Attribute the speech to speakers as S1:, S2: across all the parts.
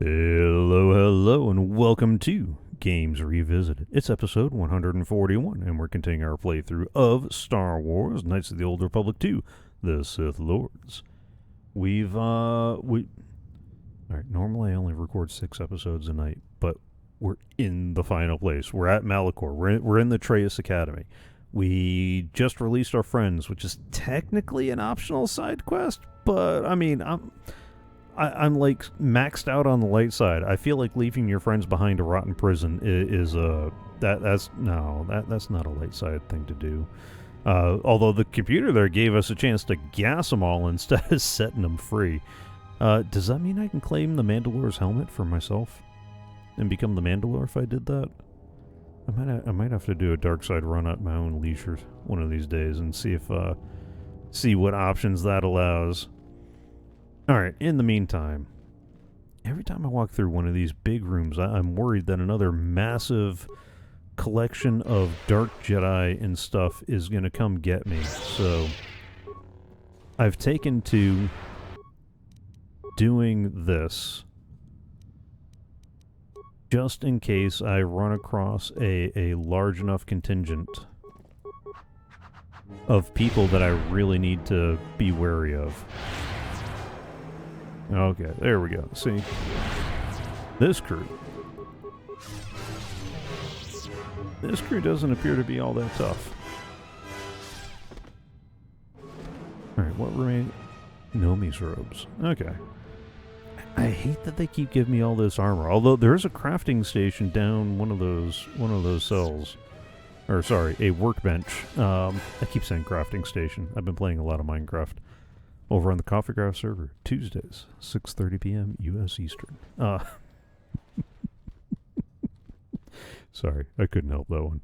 S1: Hello, hello, and welcome to Games Revisited. It's episode 141, and we're continuing our playthrough of Star Wars Knights of the Old Republic 2, the Sith Lords. Alright, normally I only record 6 episodes a night, but we're in the final place. We're at Malachor. We're in the Kreia Academy. We just released our friends, which is technically an optional side quest, but I mean, I'm like maxed out on the light side. I feel like leaving your friends behind a rotten prison that's not a light side thing to do. Although the computer there gave us a chance to gas them all instead of setting them free. Does that mean I can claim the Mandalore's helmet for myself and become the Mandalore if I did that? I might have to do a dark side run at my own leisure one of these days and see what options that allows. Alright, in the meantime, every time I walk through one of these big rooms, I'm worried that another massive collection of Dark Jedi and stuff is going to come get me. So, I've taken to doing this just in case I run across a large enough contingent of people that I really need to be wary of. Okay, there we go. See? This crew doesn't appear to be all that tough. Alright, what remains? Nomi's robes. Okay. I hate that they keep giving me all this armor. Although there is a crafting station down one of those cells. Or sorry, a workbench. I keep saying crafting station. I've been playing a lot of Minecraft. Over on the CoffeeCraft server, Tuesdays, 6:30 p.m. U.S. Eastern. Sorry, I couldn't help that one.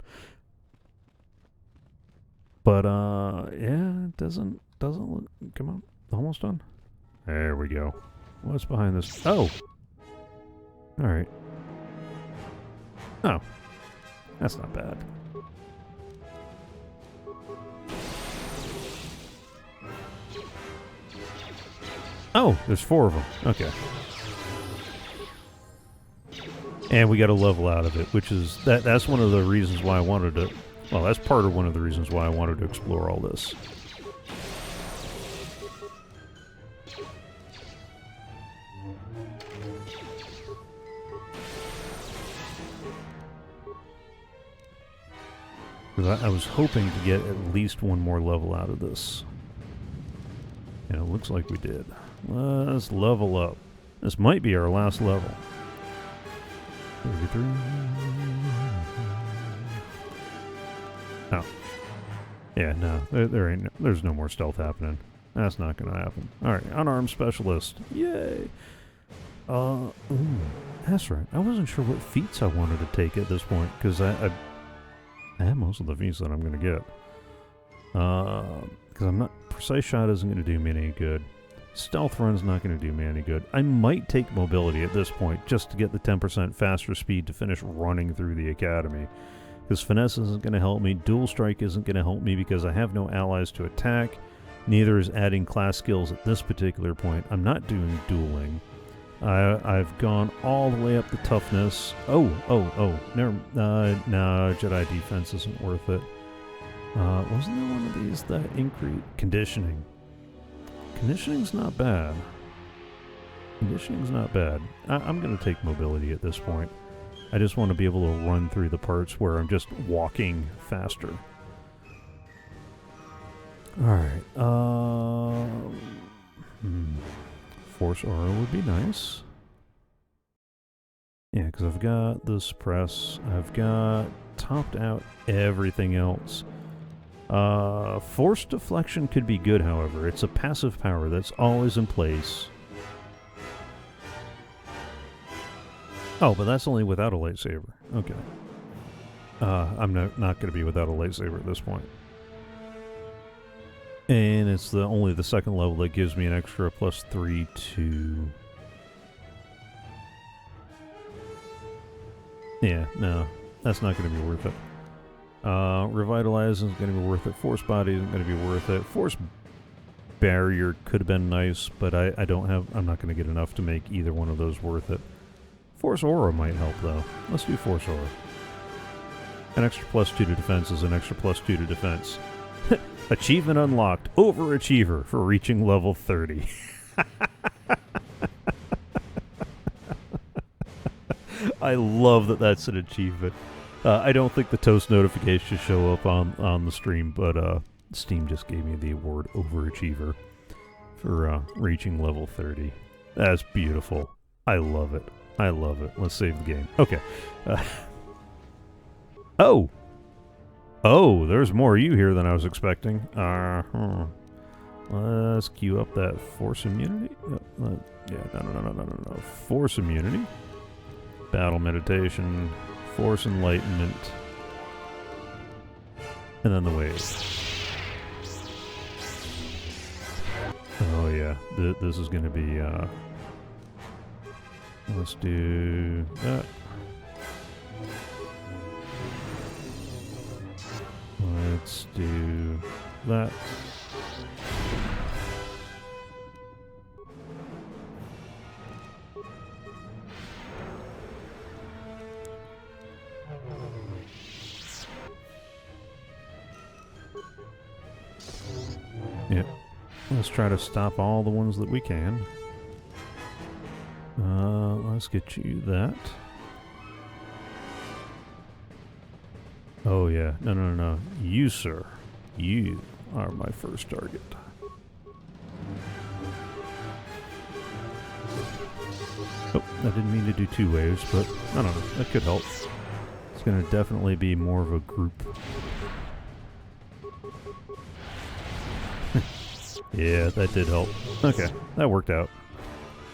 S1: But, yeah, it doesn't look... Come on, almost done. There we go. What's behind this? Oh! Alright. Oh. That's not bad. Oh, there's 4 of them. Okay. And we got a level out of it, which is... That's one of the reasons why I wanted to... Well, that's part of one of the reasons why I wanted to explore all this. Because I was hoping to get at least one more level out of this. And it looks like we did. Let's level up. This might be our last level. 33. Oh. Yeah, no. There's no more stealth happening. That's not going to happen. Alright, unarmed specialist. Yay! Ooh, that's right. I wasn't sure what feats I wanted to take at this point, because I have most of the feats that I'm going to get. Because I'm not... Precise shot isn't going to do me any good. Stealth run's not going to do me any good. I might take mobility at this point just to get the 10% faster speed to finish running through the academy. Because finesse isn't going to help me. Dual strike isn't going to help me because I have no allies to attack. Neither is adding class skills at this particular point. I'm not doing dueling. I've gone all the way up the toughness. No, Jedi defense isn't worth it. Wasn't there one of these that increase conditioning? Conditioning's not bad. Conditioning's not bad. I'm going to take mobility at this point. I just want to be able to run through the parts where I'm just walking faster. Alright. Force aura would be nice. Yeah, because I've got the suppress. I've got topped out everything else. Force deflection could be good, however. It's a passive power that's always in place. Oh, but that's only without a lightsaber. Okay. I'm not going to be without a lightsaber at this point. And it's only the second level that gives me an extra +3 to... Yeah, no. That's not going to be worth it. Revitalize isn't going to be worth it. Force body isn't going to be worth it. Force barrier could have been nice, but I'm not going to get enough to make either one of those worth it. Force Aura might help, though. Let's do Force Aura. An extra +2 to defense is an extra +2 to defense. Achievement unlocked. Overachiever for reaching level 30. I love that that's an achievement. I don't think the toast notification should show up on the stream, but Steam just gave me the award Overachiever for reaching level 30. That's beautiful. I love it. I love it. Let's save the game. Okay. Oh! Oh, there's more you here than I was expecting. Let's queue up that Force Immunity. No. Force Immunity. Battle Meditation. Force Enlightenment. And then the Wave. Oh yeah, this is going to be, let's do that. Let's do that. Yep. Let's try to stop all the ones that we can. Let's get you that. Oh yeah, no. You, sir. You are my first target. Oh, I didn't mean to do 2 waves, but I don't know, that could help. It's gonna definitely be more of a group. Yeah, that did help. Okay, that worked out.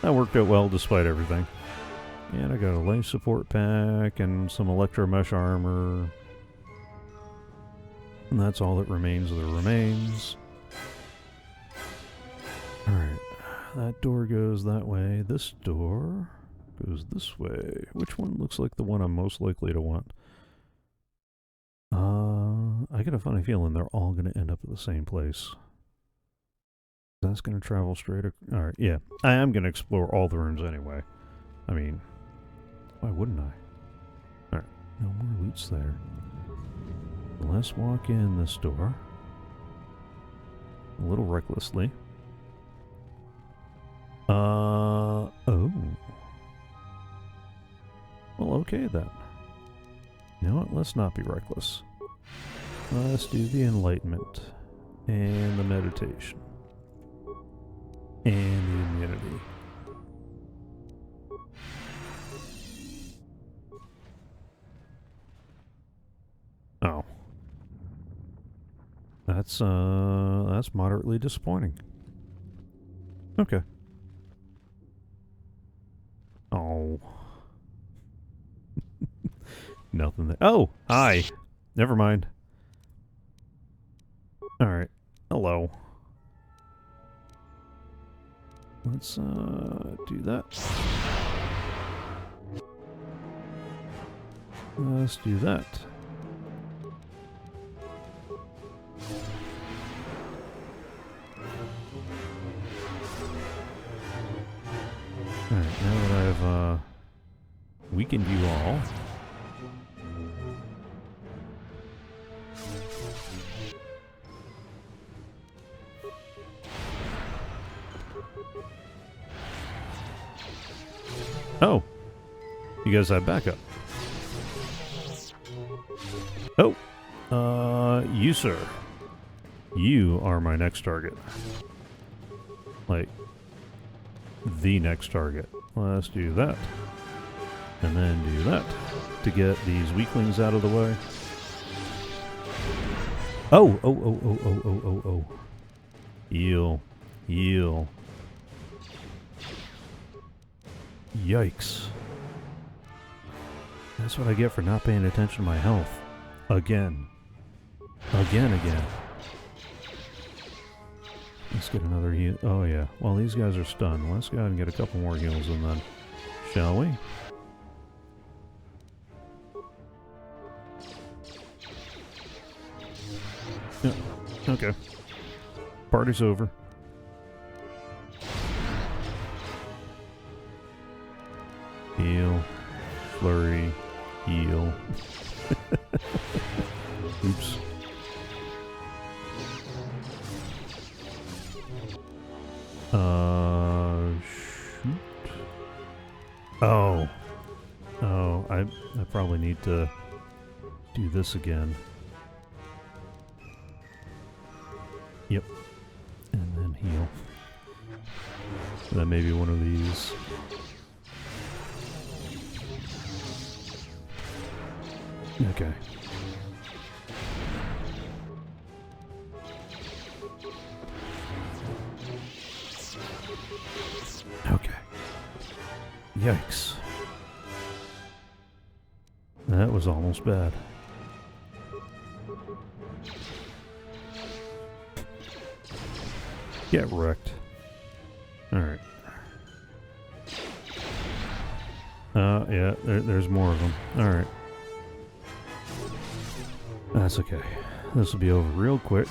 S1: That worked out well despite everything. And I got a life support pack and some electro mesh armor. And that's all that remains of the remains. Alright, that door goes that way. This door goes this way. Which one looks like the one I'm most likely to want? I get a funny feeling they're all going to end up at the same place. That's going to travel straight. Alright, yeah. I am going to explore all the rooms anyway. I mean, why wouldn't I? Alright, no more loots there. Let's walk in this door. A little recklessly. Oh. Well, okay then. You know what? Let's not be reckless. Let's do the Enlightenment. And the Meditation. And the Immunity. Oh. That's moderately disappointing. Okay. Oh. Nothing there. Oh! Hi! Never mind. Alright. Hello. Let's, do that. Let's do that. Alright, now that I've, weakened you all. Oh! You guys have backup. Oh! You, sir. You are my next target. Like, the next target. Let's do that. And then do that to get these weaklings out of the way. Oh! Oh. Heal. Heal. Yikes. That's what I get for not paying attention to my health. Again. Again. Let's get another heal. Oh yeah. Well, these guys are stunned. Let's go ahead and get a couple more heals and then... Shall we? Yeah. Okay. Party's over. Heal. flurry, heal. Oops. Shoot. Oh. Oh, I probably need to do this again. Yep. And then heal. And then maybe one of these. Okay. Okay. Yikes. That was almost bad. Get wrecked. Alright. Yeah, there's more of them. Alright. That's okay. This will be over real quick.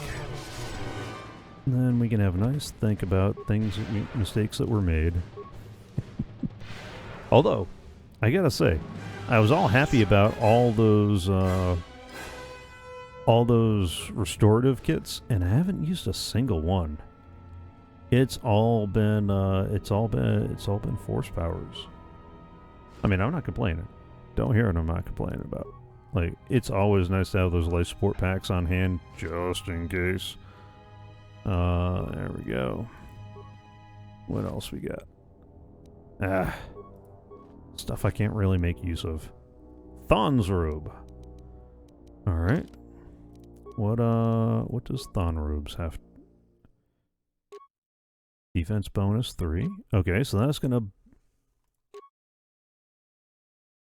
S1: And then we can have a nice think about things, mistakes that were made. Although, I gotta say, I was all happy about all those restorative kits, and I haven't used a single one. It's all been force powers. I mean, I'm not complaining. Don't hear it. I'm not complaining about. Like, it's always nice to have those life support packs on hand, just in case. There we go. What else we got? Stuff I can't really make use of. Thon's robe. Alright. What does Thon robes have? Defense bonus 3. Okay, so that's gonna...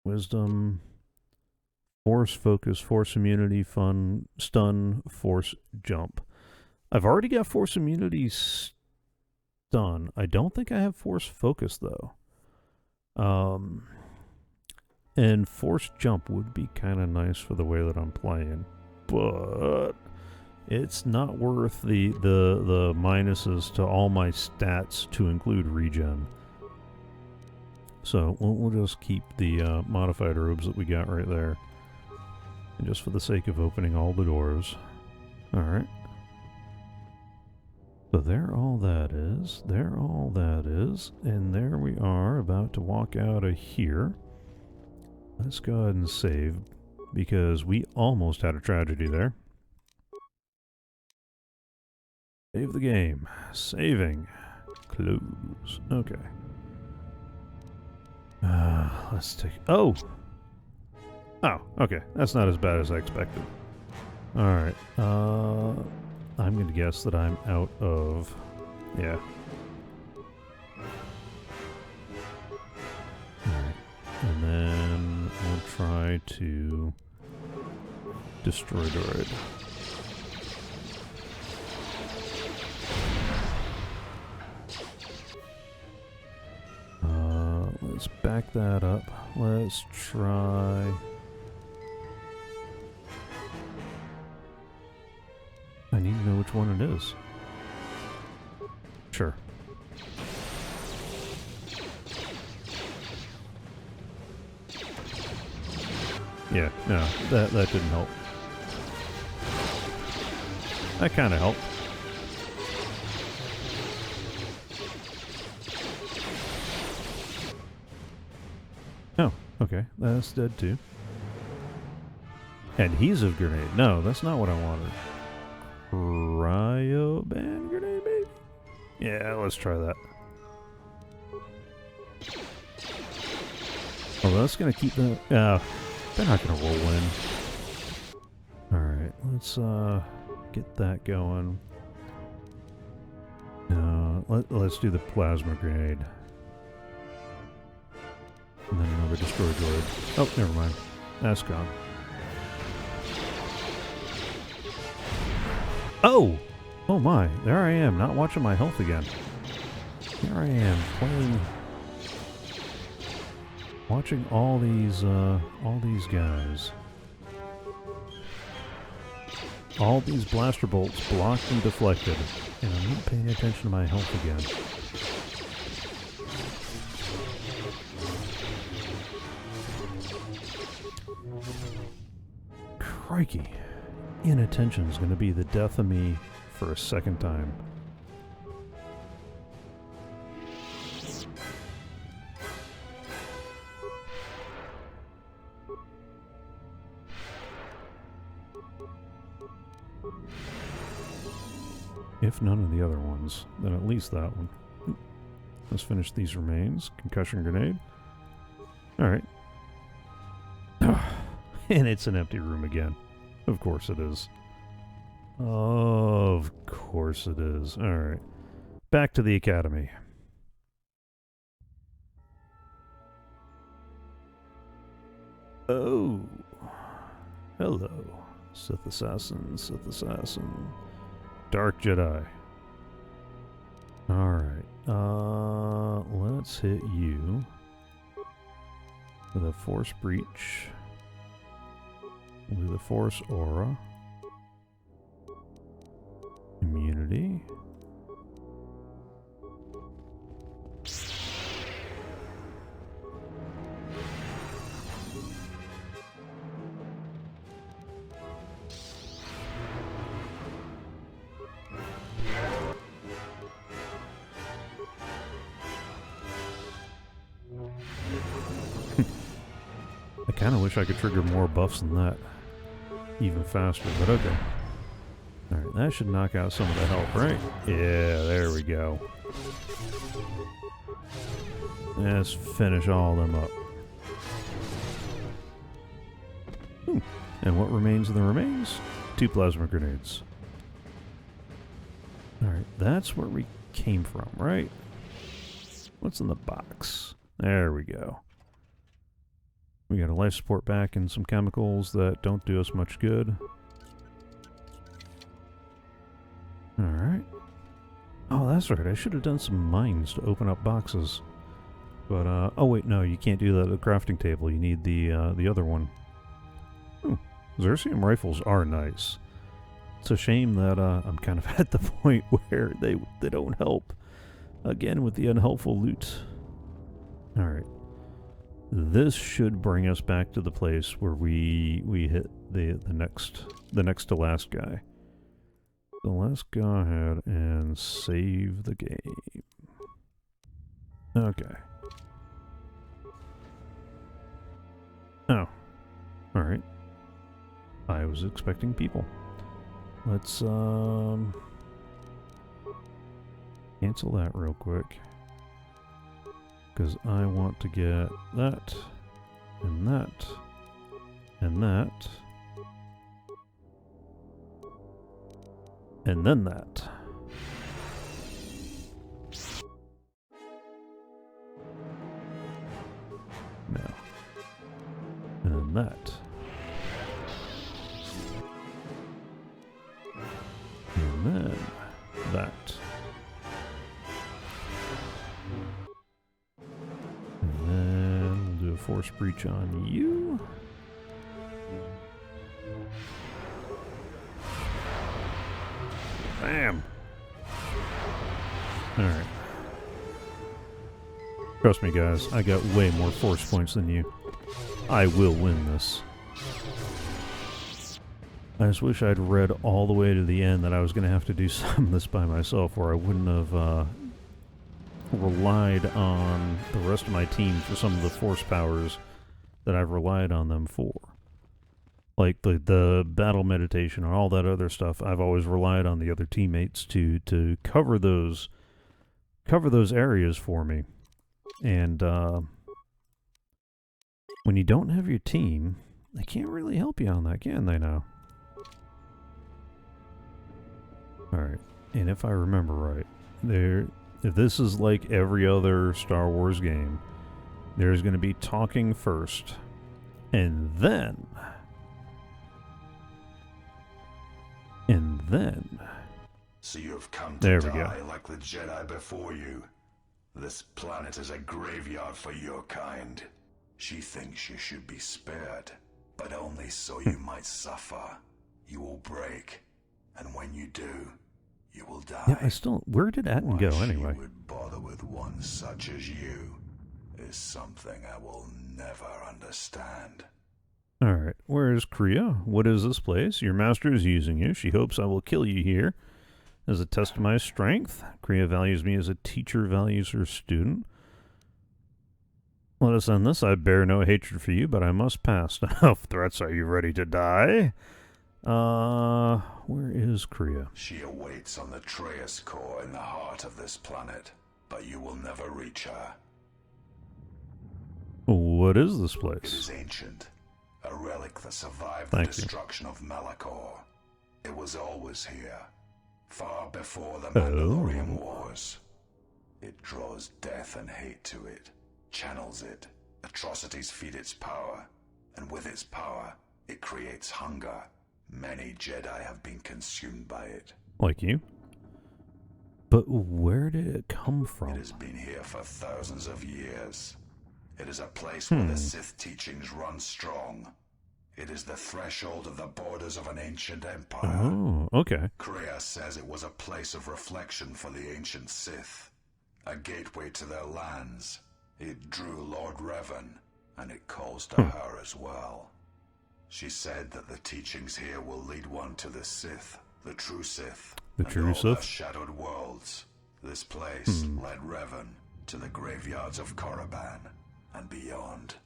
S1: Wisdom... Force focus, force immunity, fun, stun, force jump. I've already got force immunity stun. I don't think I have force focus though. And force jump would be kind of nice for the way that I'm playing, but it's not worth the minuses to all my stats to include regen. So we'll just keep the modified robes that we got right there. And just for the sake of opening all the doors. Alright. So there all that is. There all that is. And there we are, about to walk out of here. Let's go ahead and save, because we almost had a tragedy there. Save the game. Saving. Close. Okay. Let's take... Oh! Oh, okay. That's not as bad as I expected. Alright. I'm going to guess that I'm out of... Yeah. Alright. And then we'll try to destroy droid. Let's back that up. Let's try... I need to know which one it is. Sure. Yeah, no, that didn't help. That kind of helped. Oh, okay, that's dead too. Adhesive grenade. No, that's not what I wanted. Cryo band grenade, maybe? Yeah, let's try that. Oh, that's gonna keep the... they're not gonna roll in. Alright, let's get that going. Let's do the plasma grenade. And then another destroy droid. Oh, never mind. That's gone. Oh! Oh my, there I am, not watching my health again. Here I am, playing... Watching all these guys. All these blaster bolts blocked and deflected. And I'm not paying attention to my health again. Crikey. Inattention is going to be the death of me for a second time. If none of the other ones, then at least that one. Let's finish these remains. Concussion grenade. Alright. And it's an empty room again. Of course it is. Of course it is. Alright. Back to the academy. Oh. Hello. Sith Assassin, Sith Assassin. Dark Jedi. Alright. Let's hit you with a Force Breach. With a Force Aura. Immunity. I kind of wish I could trigger more buffs than that. Even faster, but okay. Alright, that should knock out some of the health, right? Yeah, there we go. Let's finish all of them up. And what remains of the remains? 2 plasma grenades. Alright, that's where we came from, right? What's in the box? There we go. We got a life support pack and some chemicals that don't do us much good. Alright. Oh, that's right. I should have done some mines to open up boxes. But, oh wait, no, you can't do that at the crafting table. You need the other one. Xerxium rifles are nice. It's a shame that, I'm kind of at the point where they don't help. Again, with the unhelpful loot. Alright. This should bring us back to the place where we hit the next to last guy. So let's go ahead and save the game. Okay. Oh. Alright. I was expecting people. Let's cancel that real quick. Because I want to get that, and that, and that, and then that. No. And then that. And then that. Force breach on you. Bam! Alright. Trust me, guys, I got way more force points than you. I will win this. I just wish I'd read all the way to the end that I was going to have to do some of this by myself, or I wouldn't have relied on the rest of my team for some of the force powers that I've relied on them for. Like the battle meditation and all that other stuff, I've always relied on the other teammates to cover those areas for me. And when you don't have your team, they can't really help you on that, can they now? Alright, and if I remember right, if this is like every other Star Wars game, there's going to be talking first, and then...
S2: So you've come to die like the Jedi before you. This planet is a graveyard for your kind. She thinks you should be spared, but only so you might suffer. You will break, and when you do, you will die.
S1: Yeah, where did Atten go anyway?
S2: Why she would bother with one such as you is something I will never understand.
S1: Alright, where is Kreia? What is this place? Your master is using you. She hopes I will kill you here. As a test of my strength, Kreia values me as a teacher values her student. Let us end this. I bear no hatred for you, but I must pass. Enough threats. Are you ready to die? Where is Kreia?
S2: She awaits on the Treius core in the heart of this planet, but you will never reach her.
S1: What is this place?
S2: It is ancient, a relic that survived the destruction of Malachor. It was always here, far before the Mandalorian Wars. It draws death and hate to it, channels it, atrocities feed its power, and with its power, it creates hunger. Many Jedi have been consumed by it.
S1: Like you? But where did it come from?
S2: It has been here for thousands of years. It is a place where the Sith teachings run strong. It is the threshold of the borders of an ancient empire.
S1: Oh, okay.
S2: Kreia says it was a place of reflection for the ancient Sith, a gateway to their lands. It drew Lord Revan, and it calls to her as well. She said that the teachings here will lead one to the Sith, the true Sith,
S1: the true Sith,
S2: the shadowed worlds. This place led Revan to the graveyards of Korriban and beyond.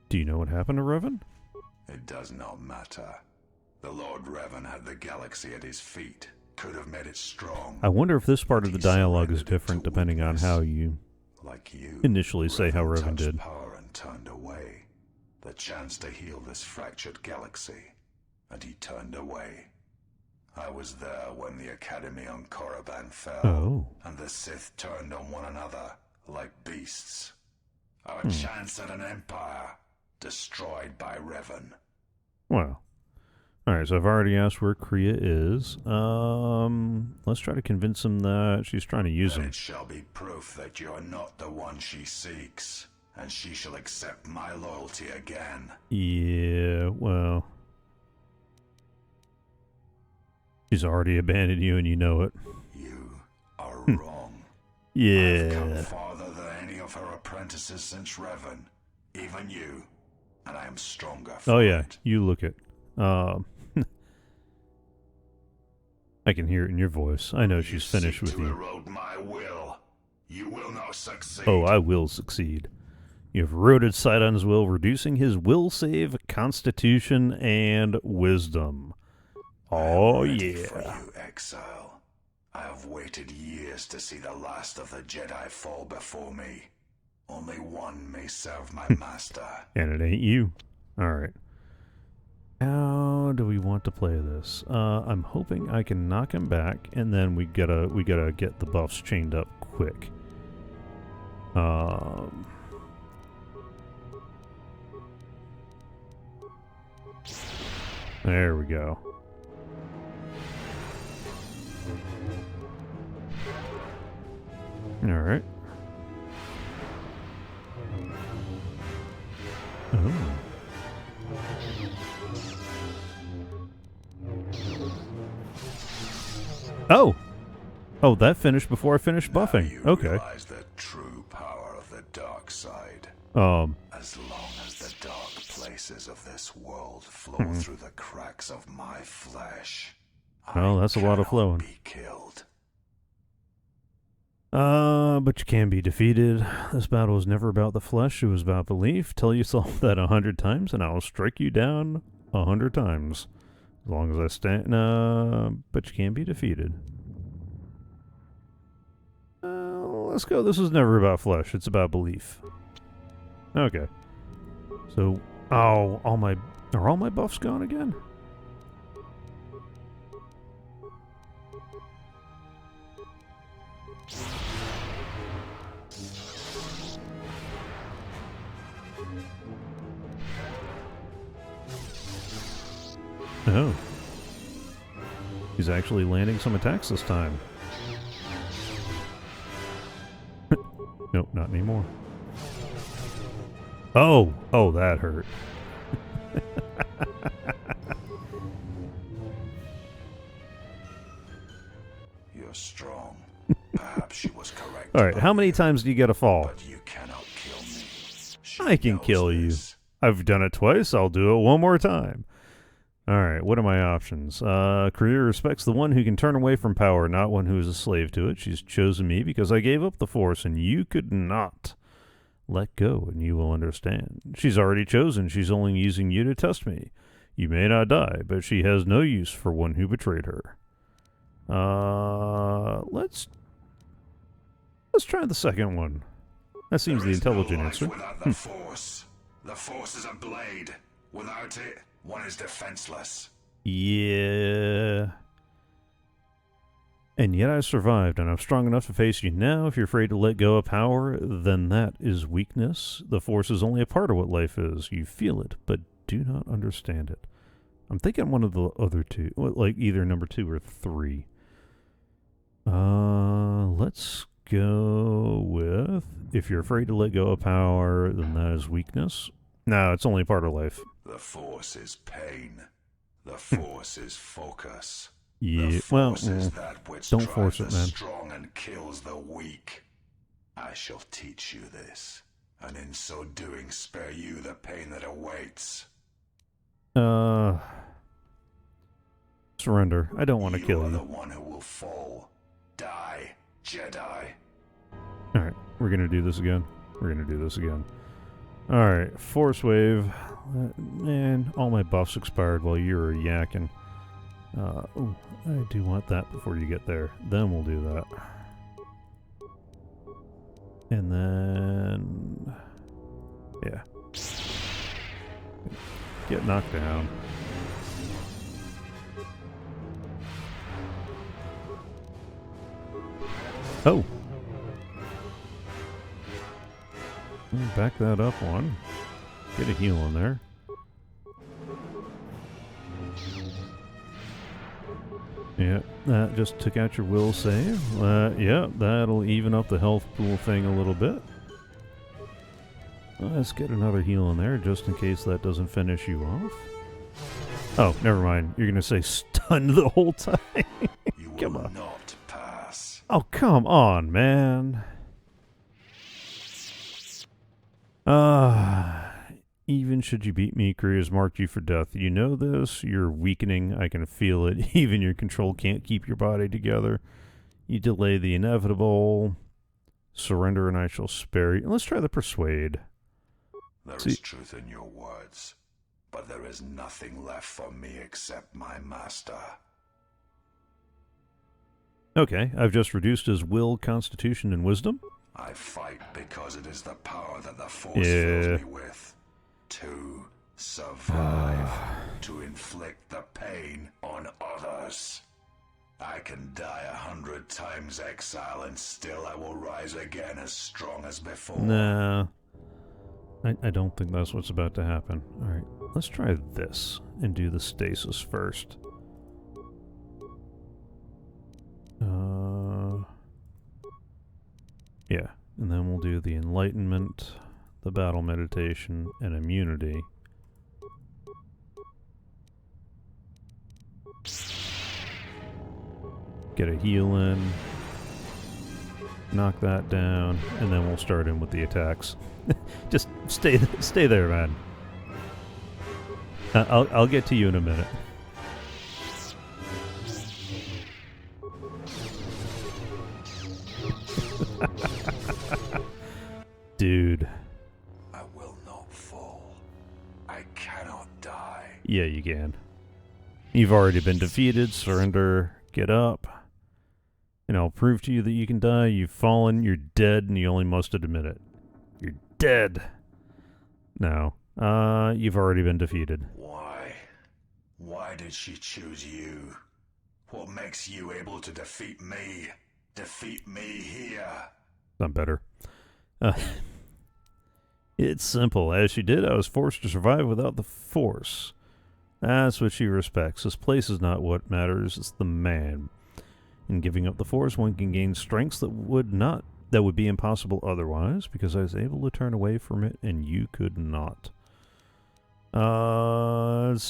S1: Do you know what happened to Revan?
S2: It does not matter. The Lord Revan had the galaxy at his feet, could have made it strong.
S1: I wonder if this part of the dialogue is different depending on how you, initially say how Revan did.
S2: Power and turned away. The chance to heal this fractured galaxy, and he turned away. I was there when the Academy on Korriban fell, and the Sith turned on one another like beasts. Our chance at an empire destroyed by Revan.
S1: Well, alright, so I've already asked where Kreia is. Let's try to convince him that she's trying to use him.
S2: It shall be proof that you're not the one she seeks, and she shall accept my loyalty again.
S1: Yeah, well, she's already abandoned you and you know it.
S2: You are wrong.
S1: Yeah.
S2: I've come farther than any of her apprentices since Revan, even you, and I am stronger for it.
S1: You look it. I can hear it in your voice. I know she's finished with you.
S2: Erode my will. You will not succeed.
S1: Oh, I will succeed. You have eroded Sidon's will, reducing his will save, constitution, and wisdom. Oh, yeah.
S2: For you, exile. I have waited years to see the last of the Jedi fall before me. Only one may serve my master.
S1: And it ain't you. Alright. How do we want to play this? I'm hoping I can knock him back, and then we gotta get the buffs chained up quick. There we go. Alright. Oh! Oh, that finished before I finished buffing.
S2: You
S1: okay.
S2: Realize the true power of the dark side. As long as the dark places of this world flow through the cracks of my flesh,
S1: well, that's a lot of flowing.
S2: Be killed.
S1: But you can be defeated. This battle was never about the flesh, it was about belief. Tell yourself that 100 times, and I will strike you down 100 times. As long as I stand, but you can't be defeated. Let's go. This was never about flesh. It's about belief. Okay. So, are all my buffs gone again? Oh. He's actually landing some attacks this time. Nope, not anymore. Oh! Oh, that hurt.
S2: You're strong. Perhaps she was correct.
S1: Alright, how many times do you get a fall?
S2: But you cannot kill me.
S1: I can kill you. I've done it twice. I'll do it one more time. Alright, what are my options? Kreia respects the one who can turn away from power, not one who is a slave to it. She's chosen me because I gave up the Force, and you could not. Let go, and you will understand. She's already chosen. She's only using you to test me. You may not die, but she has no use for one who betrayed her. Let's try the second one. That seems the intelligent answer.
S2: Without the Force. The Force is a blade. Without it, one is defenseless.
S1: Yeah. And yet I survived, and I'm strong enough to face you now. If you're afraid to let go of power, then that is weakness. The Force is only a part of what life is. You feel it, but do not understand it. I'm thinking one of the other two, like either number 2 or 3. Let's go with, if you're afraid to let go of power, then that is weakness. No, it's only a part of life.
S2: The Force is pain. The Force is focus.
S1: Yeah,
S2: the Force is that which
S1: don't force it,
S2: the
S1: man.
S2: Strong and kills the weak. I shall teach you this, and in so doing spare you the pain that awaits.
S1: Surrender. I don't want to kill
S2: You are
S1: you.
S2: the one who will fall. Die, Jedi.
S1: Alright, we're gonna do this again. Alright, Force Wave. Man, all my buffs expired while you were yakking. Ooh, I do want that before you get there. Then we'll do that. And then... yeah. Get knocked down. Oh! Back that up one. Get a heal in there. Yeah, that just took out your will save. Yeah, that'll even up the health pool thing a little bit. Let's get another heal in there, just in case that doesn't finish you off. Oh, never mind. You're going to say stunned the whole time.
S2: You
S1: Come
S2: will
S1: on.
S2: not pass.
S1: Oh, come on, man. Even should you beat me, Kreia's marked you for death. You know this. You're weakening. I can feel it. Even your control can't keep your body together. You delay the inevitable. Surrender and I shall spare you. Let's try the persuade.
S2: There is truth in your words, but there is nothing left for me except my master.
S1: Okay, I've just reduced his will, constitution, and wisdom.
S2: I fight because it is the power that the Force fills me with. To survive, to inflict the pain on others. I can die 100 times exile and still I will rise again as strong as before.
S1: Nah. I don't think that's what's about to happen. Alright, let's try this and do the stasis first. Yeah, and then we'll do the enlightenment, the battle meditation, and immunity. Get a heal in. Knock that down, and then we'll start in with the attacks. Just stay there, man. I'll get to you in a minute. Dude.
S2: I will not fall. I cannot die.
S1: Yeah, you can. You've already been defeated. Surrender. Get up. And I'll prove to you that you can die. You've fallen. You're dead, and you only must admit it. You're dead. No. You've already been defeated.
S2: Why? Why did she choose you? What makes you able to defeat me? Defeat me here?
S1: I'm better. It's simple. As she did, I was forced to survive without the Force. That's what she respects. This place is not what matters, it's the man. In giving up the Force, one can gain strengths that would be impossible otherwise, because I was able to turn away from it and you could not. The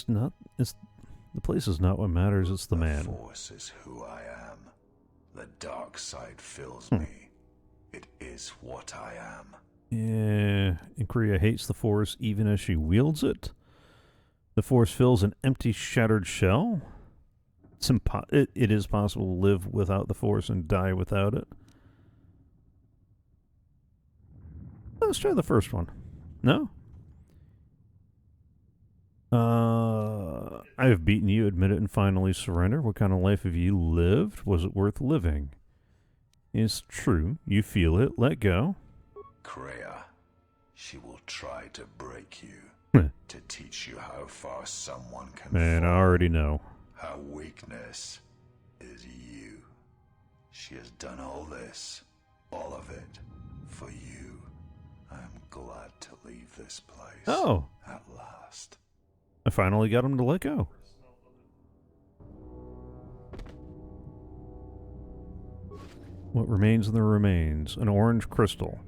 S1: place is not what matters, it's the man.
S2: The Force is who I am. The dark side fills me. It is what I am.
S1: Yeah, and Kreia hates the Force even as she wields it. The Force fills an empty, shattered shell. It is possible to live without the Force and die without it. Let's try the first one. No? I have beaten you, admit it, and finally surrender. What kind of life have you lived? Was it worth living? It's true. You feel it. Let go.
S2: Kreia, she will try to break you, to teach you how far someone can
S1: Man,
S2: fall.
S1: I already know.
S2: Her weakness is you. She has done all this, all of it, for you. I'm glad to leave this place.
S1: Oh.
S2: At last.
S1: I finally got him to let go. What remains in the remains? An orange crystal.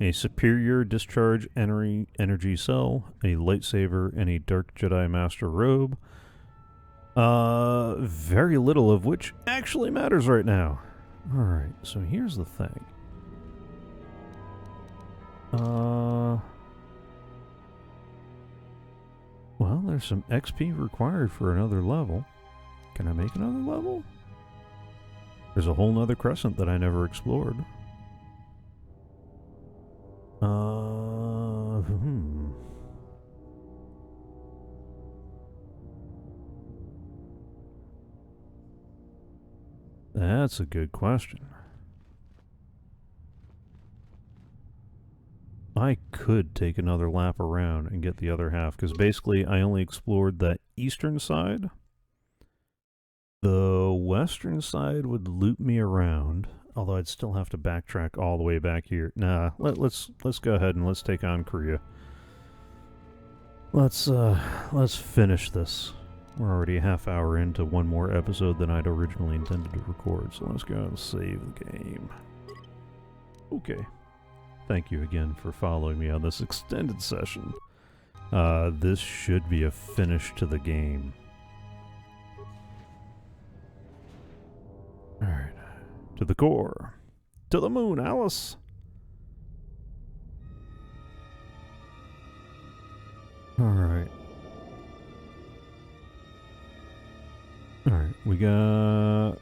S1: A superior discharge energy cell, a lightsaber, and a Dark Jedi Master robe. Very little of which actually matters right now. Alright, so here's the thing. Well, there's some XP required for another level. Can I make another level? There's a whole nother crescent that I never explored. That's a good question. I could take another lap around and get the other half, because basically I only explored that eastern side. The western side would loop me around, although I'd still have to backtrack all the way back here. Nah, let's go ahead and let's take on Kreia. Let's finish this. We're already a half hour into one more episode than I'd originally intended to record, so let's go and save the game. Okay. Thank you again for following me on this extended session. This should be a finish to the game. Alright. To the core. To the moon, Alice! Alright. Alright, we got...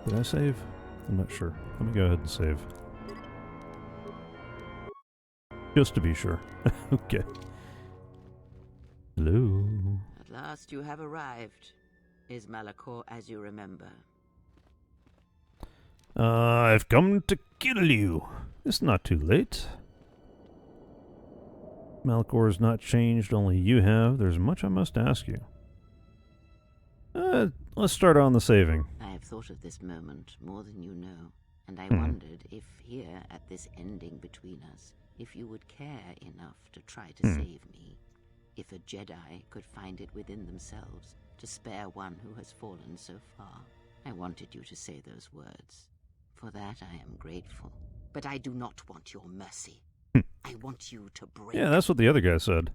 S1: Did I save? I'm not sure. Let me go ahead and save. Just to be sure. Okay. Hello.
S3: At last you have arrived. Is Malachor as you remember?
S1: I've come to kill you. It's not too late. Malachor has not changed, only you have. There's much I must ask you. Let's start on the saving.
S3: I have thought of this moment more than you know, and I wondered if here, at this ending between us, if you would care enough to try to save me. If a Jedi could find it within themselves to spare one who has fallen so far. I wanted you to say those words. For that I am grateful. But I do not want your mercy. I want you to break.
S1: Yeah, that's what the other guy said.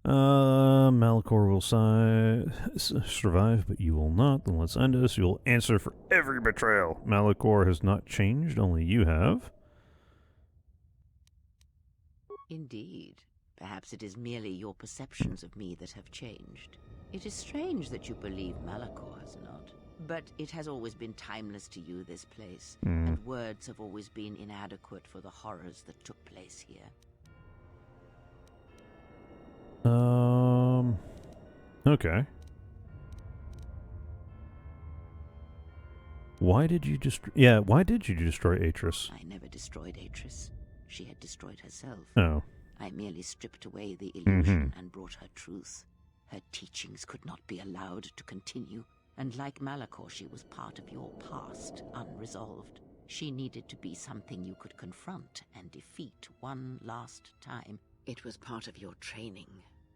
S1: Malachor will survive, but you will not. Then let's end this. You'll answer for every betrayal. Malachor has not changed, only you have.
S3: Indeed. Perhaps it is merely your perceptions of me that have changed. It is strange that you believe Malachor has not. But it has always been timeless to you, this place, and words have always been inadequate for the horrors that took place here.
S1: Okay. Why did you why did you destroy Atris?
S3: I never destroyed Atris. She had destroyed herself.
S1: Oh.
S3: I merely stripped away the illusion and brought her truth. Her teachings could not be allowed to continue, and like Malachor, she was part of your past, unresolved. She needed to be something you could confront and defeat one last time. It was part of your training.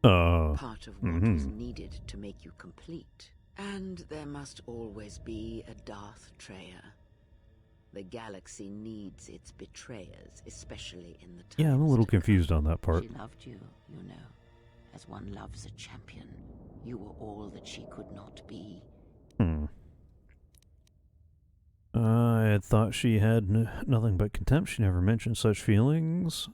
S3: Part of what was needed to make you complete. And there must always be a Darth Treya. The galaxy needs its betrayers, especially in the times.
S1: Yeah, I'm a little confused on that part.
S3: She loved you, you know. As one loves a champion, you were all that she could not be.
S1: had thought she had nothing but contempt. She never mentioned such feelings.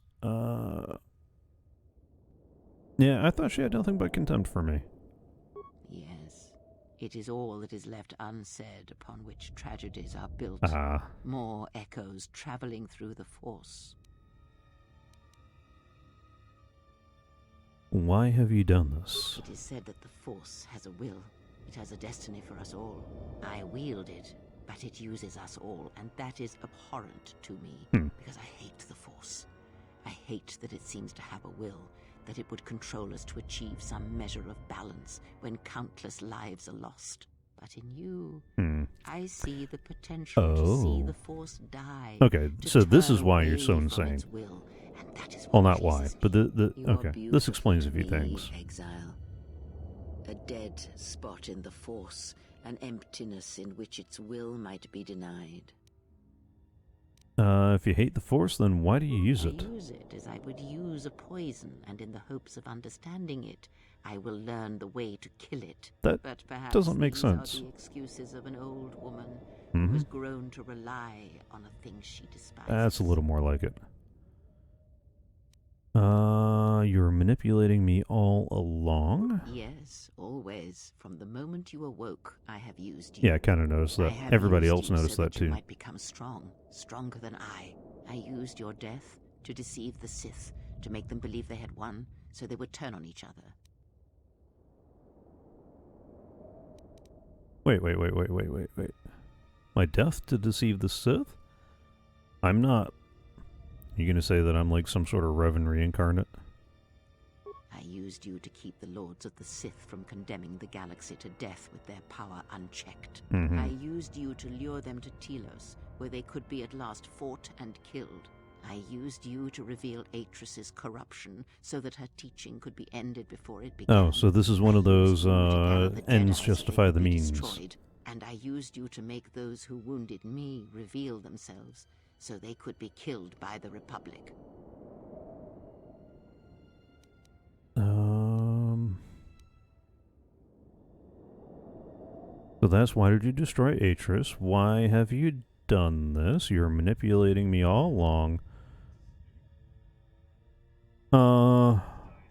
S1: Yeah, I thought she had nothing but contempt for me.
S3: Yes, it is all that is left unsaid upon which tragedies are built. More echoes traveling through the Force.
S1: Why have you done this?
S3: It is said that the Force has a will. It has a destiny for us all. I wield it, but it uses us all, and that is abhorrent to me, because I hate the Force. I hate that it seems to have a will, that it would control us to achieve some measure of balance when countless lives are lost. But in you, I see the potential to see the Force die.
S1: Okay, so this is why you're so insane.
S3: Will, and that is
S1: well, not why, but
S3: okay.
S1: This explains a few things.
S3: Exile. A dead spot in the Force, an emptiness in which its will might be denied.
S1: If you hate the Force, then why do you use it?
S3: I use it as I would use a poison, and in the hopes of understanding it, I will learn the way to kill it.
S1: That
S3: but perhaps
S1: doesn't make
S3: these
S1: sense.
S3: Are the excuses of an old woman who has grown to rely on a thing she despises.
S1: That's a little more like it. You're manipulating me all along?
S3: Yes, always. From the moment you awoke, I have used you.
S1: Yeah, I kind of noticed that. Everybody else noticed
S3: so
S1: that too.
S3: You might become strong, stronger than I. I used your death to deceive the Sith, to make them believe they had won, so they would turn on each other.
S1: Wait. My death to deceive the Sith? I'm not... You gonna say that I'm like some sort of Revan reincarnate?
S3: I used you to keep the Lords of the Sith from condemning the galaxy to death with their power unchecked. I used you to lure them to Telos, where they could be at last fought and killed. I used you to reveal Atris's corruption, so that her teaching could be ended before it began.
S1: Oh, so this is one of those ends justify the means.
S3: Destroyed. And I used you to make those who wounded me reveal themselves, so they could be killed by the Republic.
S1: So that's why did you destroy Atris? Why have you done this? You're manipulating me all along.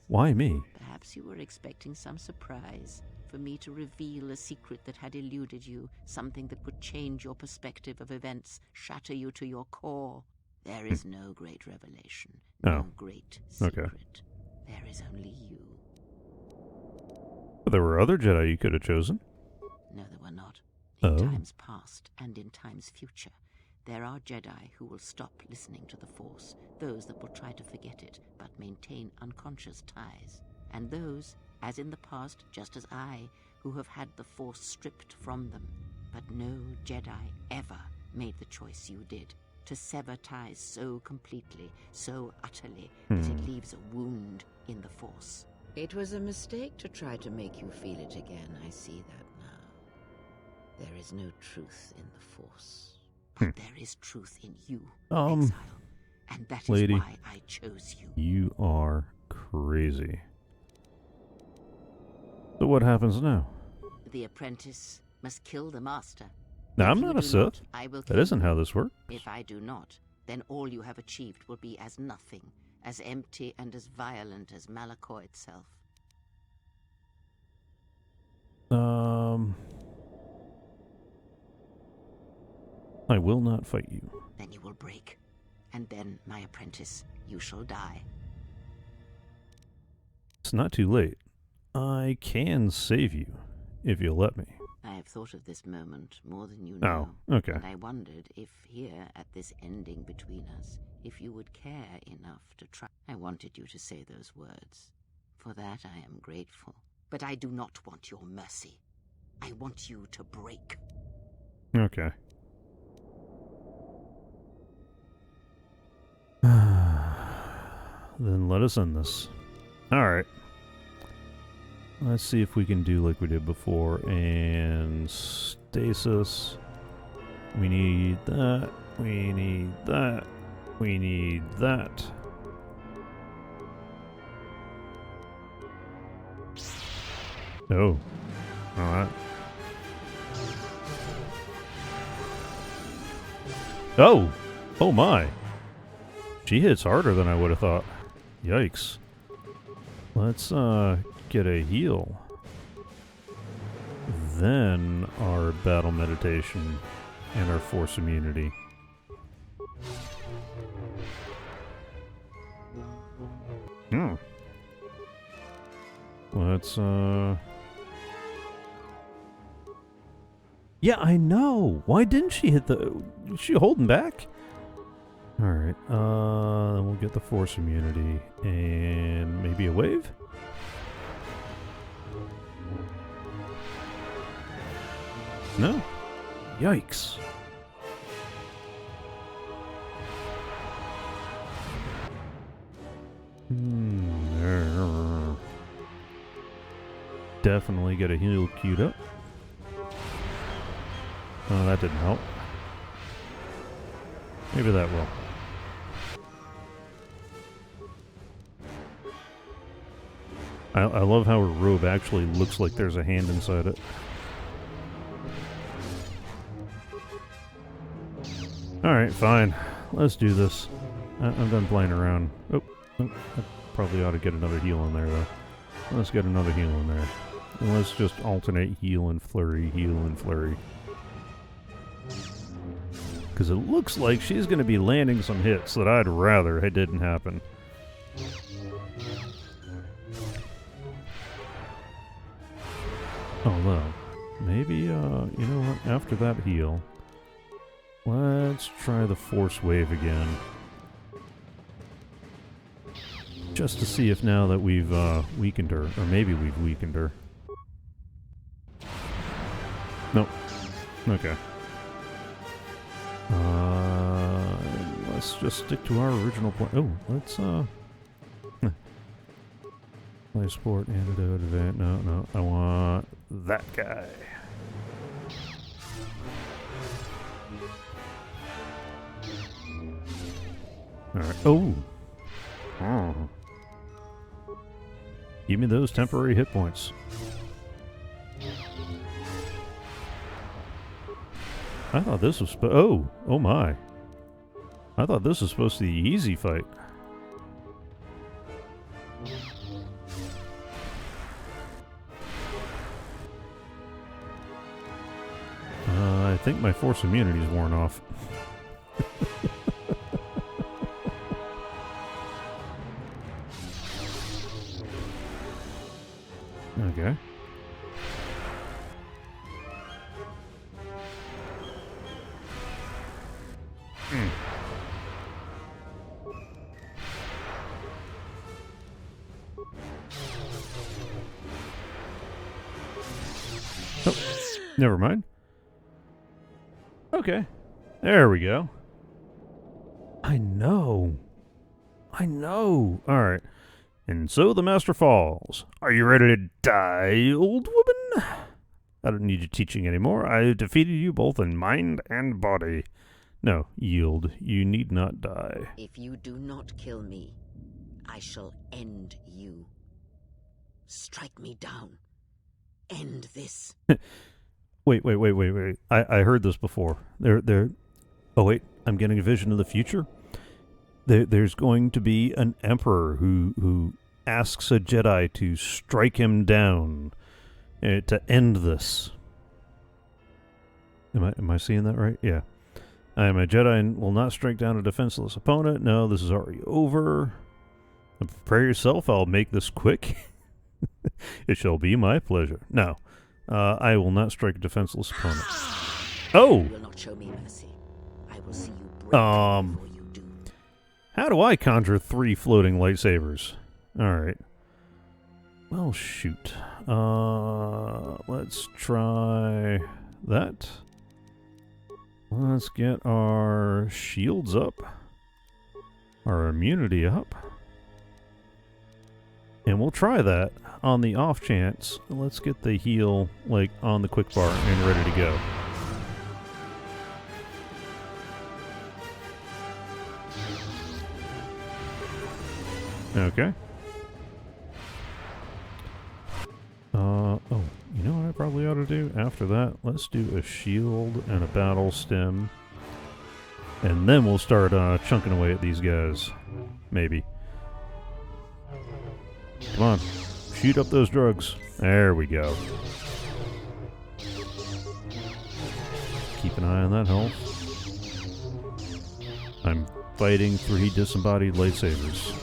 S1: Why me?
S3: Perhaps you were expecting some surprise. For me to reveal a secret that had eluded you, something that would change your perspective of events, shatter you to your core. There is no great revelation, no great secret.
S1: Okay.
S3: There is only you.
S1: But there were other Jedi you could have chosen.
S3: No, there were not. In times past and in times future, there are Jedi who will stop listening to the Force, those that will try to forget it, but maintain unconscious ties. And those, as in the past, just as I, who have had the Force stripped from them. But no Jedi ever made the choice you did, to sever ties so completely, so utterly, that it leaves a wound in the Force. It was a mistake to try to make you feel it again, I see that now. There is no truth in the Force, but there is truth in you, Exile, and that
S1: lady,
S3: is why I chose you.
S1: You are crazy. So what happens now?
S3: The apprentice must kill the master.
S1: Now, I'm
S3: If
S1: not
S3: you
S1: a
S3: do
S1: Sith.
S3: not, I will
S1: That
S3: kill
S1: isn't
S3: you.
S1: how this works.
S3: If I do not, then all you have achieved will be as nothing, as empty and as violent as Malachor itself.
S1: I will not fight you.
S3: Then you will break, and then, my apprentice, you shall die.
S1: It's not too late. I can save you, if you'll let me.
S3: I have thought of this moment more than you know.
S1: Oh, okay.
S3: And I wondered if here, at this ending between us, if you would care enough to try. I wanted you to say those words. For that I am grateful. But I do not want your mercy. I want you to break.
S1: Okay. Then let us end this. Alright. Let's see if we can do like we did before. And stasis. We need that. We need that. We need that. Oh. Alright. Oh! Oh my! She hits harder than I would have thought. Yikes. Let's get a heal. Then our battle meditation and our force immunity. Hmm. Let's yeah, I know. Why didn't she hit the... Is she holding back? Alright, then we'll get the force immunity and maybe a wave? No. Yikes. Definitely get a heal queued up. Oh, that didn't help. Maybe that will. I love how her robe actually looks like there's a hand inside it. Alright, fine. Let's do this. I'm done playing around. Oh, I probably ought to get another heal in there, though. Let's get another heal in there. And let's just alternate heal and flurry, heal and flurry. Because it looks like she's going to be landing some hits that I'd rather it didn't happen. Although, maybe, you know what, after that heal, let's try the force wave again. Just to see if now that we've weakened her, or maybe we've weakened her. Nope. Okay. Let's just stick to our original plan. Oh, let's, play sport, antidote, event. No, I want that guy. Alright. Oh! Oh. Give me those temporary hit points. I thought this was oh my. I thought this was supposed to be an easy fight. I think my force immunity's worn off. Okay. Oh, never mind. Okay. There we go. I know. Alright. And so the Master falls. Are you ready to die, old woman? I don't need your teaching anymore. I defeated you both in mind and body. No, yield. You need not die.
S3: If you do not kill me, I shall end you. Strike me down. End this.
S1: Wait. I heard this before. Oh wait, I'm getting a vision of the future. There's going to be an emperor who asks a Jedi to strike him down to end this. Am I seeing that right? Yeah. I am a Jedi and will not strike down a defenseless opponent. No, this is already over. Prepare yourself. I'll make this quick. It shall be my pleasure. No, I will not strike a defenseless opponent. Oh!
S3: You will not show me mercy. I will see you break before you do.
S1: How do I conjure 3 floating lightsabers? Alright. Well, shoot. Let's try that. Let's get our shields up. Our immunity up. And we'll try that on the off chance. Let's get the heal, like, on the quick bar and ready to go. Okay. Oh, you know what I probably ought to do after that? Let's do a shield and a battle stem. And then we'll start chunking away at these guys. Maybe. Come on. Shoot up those drugs. There we go. Keep an eye on that health. I'm fighting 3 disembodied lightsabers.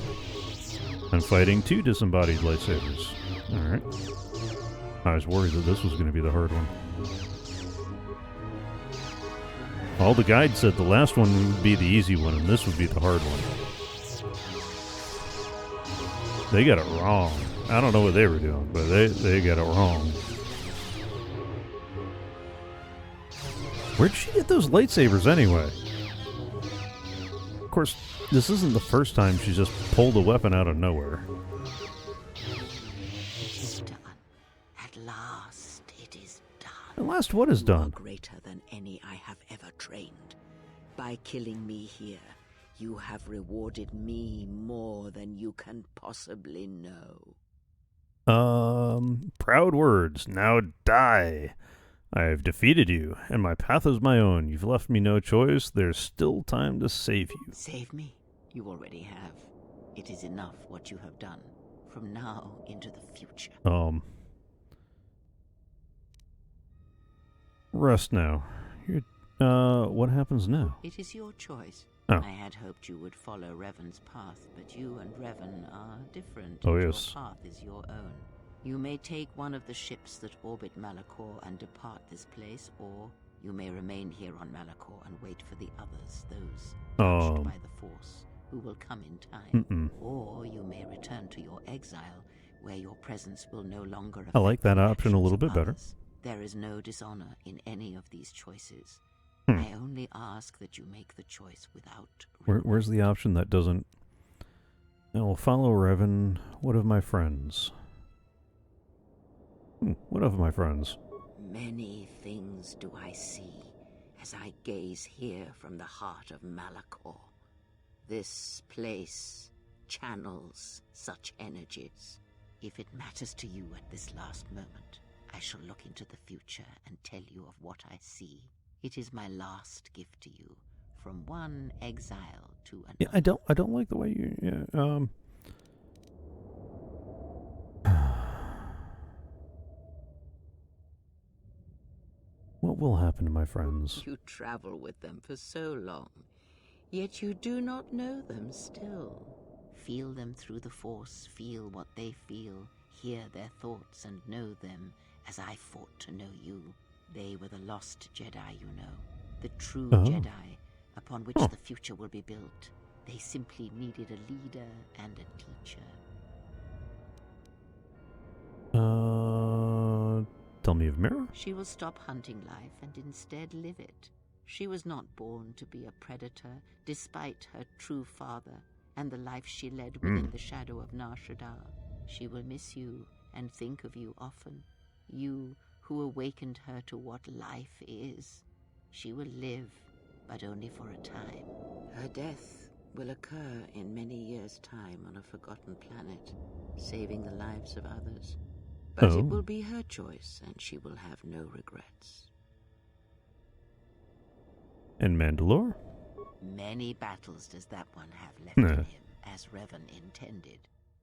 S1: I'm fighting 2 disembodied lightsabers. Alright. I was worried that this was going to be the hard one. All the guide said the last one would be the easy one, and this would be the hard one. They got it wrong. I don't know what they were doing, but they got it wrong. Where'd she get those lightsabers anyway? Of course, this isn't the first time she's just pulled a weapon out of nowhere.
S3: It is done. At last, it is done.
S1: At last, what is done?
S3: You are greater than any I have ever trained. By killing me here, you have rewarded me more than you can possibly know.
S1: Proud words. Now die. I have defeated you, and my path is my own. You've left me no choice. There's still time to save you.
S3: Save me? You already have. It is enough what you have done. From now into the future.
S1: Rest now. What happens now?
S3: It is your choice.
S1: Oh.
S3: I had hoped you would follow Revan's path, but you and Revan are different.
S1: Oh,
S3: and
S1: yes.
S3: Your path is your own. You may take one of the ships that orbit Malachor and depart this place, or you may remain here on Malachor and wait for the others, those touched by the Force, who will come in time. Or you may return to your exile, where your presence will no longer affect
S1: I like that option a little bit better.
S3: others. There is no dishonor in any of these choices. I only ask that you make the choice without regret.
S1: Where's the option that doesn't... I will follow Revan. What of my friends? What of my friends?
S3: Many things do I see as I gaze here from the heart of Malachor. This place channels such energies. If it matters to you at this last moment, I shall look into the future and tell you of what I see. It is my last gift to you, from one exile to another.
S1: Yeah, I don't like the way you... Yeah, What will happen to my friends?
S3: You travel with them for so long, yet you do not know them still. Feel them through the Force, feel what they feel, hear their thoughts and know them as I fought to know you. They were the lost Jedi, you know, the true Jedi upon which the future will be built. They simply needed a leader and a teacher.
S1: Tell me of Mira?
S3: She will stop hunting life and instead live it. She was not born to be a predator, despite her true father and the life she led within the shadow of Nar Shaddaa. She will miss you and think of you often. You who awakened her to what life is. She will live, but only for a time. Her death will occur in many years' time on a forgotten planet, saving the lives of others. But it will be her choice, and she will have no regrets.
S1: And Mandalore?
S3: Many battles does that one have left in him, as Revan intended.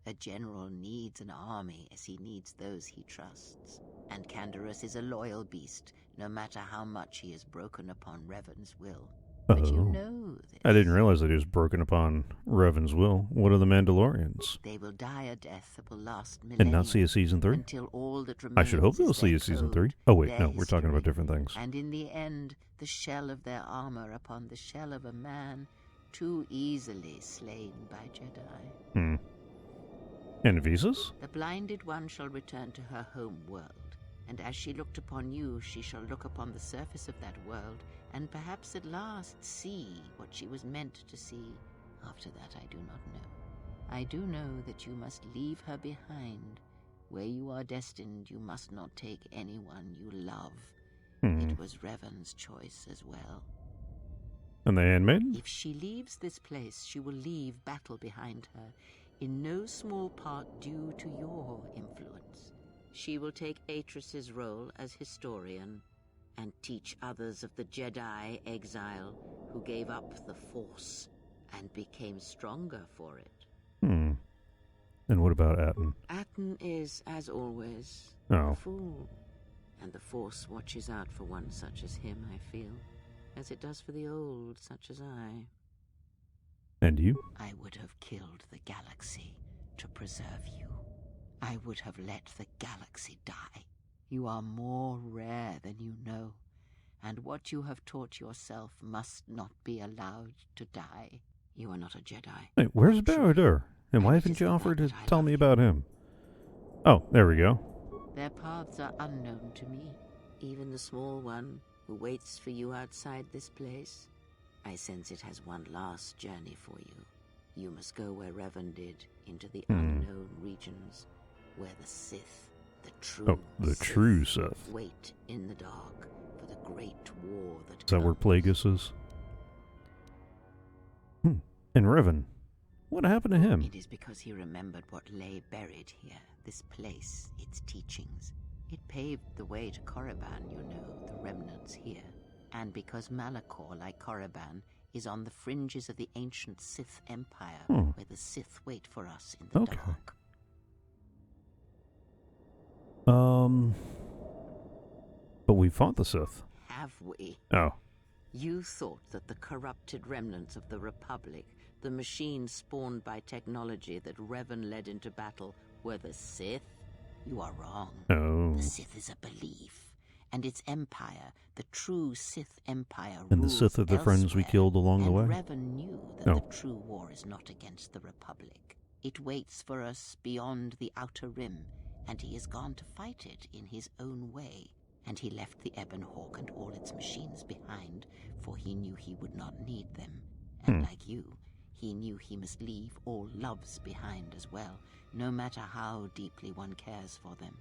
S3: A general needs an army as he needs those he trusts. And Canderous is a loyal beast, no matter how much he has broken upon Revan's will. But you know this.
S1: I didn't realize that he was broken upon Revan's will. What are the Mandalorians?
S3: They will die a death that will last millennia.
S1: And not see a season 3?
S3: Until all that remains
S1: I should hope they'll see a
S3: their
S1: season
S3: code,
S1: 3. Oh wait,
S3: their
S1: no, we're talking about
S3: history,
S1: different things.
S3: And in the end, the shell of their armor upon the shell of a man too easily slain by Jedi.
S1: And visas?
S3: The blinded one shall return to her home world, and as she looked upon you, she shall look upon the surface of that world, and perhaps at last see what she was meant to see. After that, I do not know. I do know that you must leave her behind. Where you are destined, you must not take anyone you love. It was Revan's choice as well.
S1: And the Handmaiden?
S3: If she leaves this place, she will leave battle behind her, in no small part due to your influence. She will take Atris's role as historian, and teach others of the Jedi exile who gave up the Force and became stronger for it.
S1: Hmm. And what about Atten?
S3: Atten is, as always,
S1: Oh.
S3: a fool. And the Force watches out for one such as him, I feel, as it does for the old such as I.
S1: And you?
S3: I would have killed the galaxy to preserve you. I would have let the galaxy die. You are more rare than you know, and what you have taught yourself must not be allowed to die. You are not a Jedi.
S1: Wait, where's Barad-dûr? And why haven't you offered to tell me about him? Oh, there we go.
S3: Their paths are unknown to me. Even the small one who waits for you outside this place. I sense it has one last journey for you. You must go where Revan did, into the unknown regions, where the Sith, the true Sith, wait in the dark for the great war that
S1: Is that where Plagueis is? And Revan, what happened to him?
S3: It is because he remembered what lay buried here, this place, its teachings. It paved the way to Korriban, you know, the remnants here. And because Malachor, like Korriban, is on the fringes of the ancient Sith Empire, where the Sith wait for us in the dark.
S1: But we fought the Sith.
S3: Have we?
S1: Oh.
S3: You thought that the corrupted remnants of the Republic, the machines spawned by technology that Revan led into battle, were the Sith? You are wrong.
S1: Oh.
S3: The Sith is a belief, and its empire, the true Sith Empire,
S1: And the Sith are the friends we killed along the way?
S3: Revan knew that the true war is not against the Republic. It waits for us beyond the Outer Rim, and he has gone to fight it in his own way. And he left the Ebon Hawk and all its machines behind, for he knew he would not need them. And like you, he knew he must leave all loves behind as well, no matter how deeply one cares for them.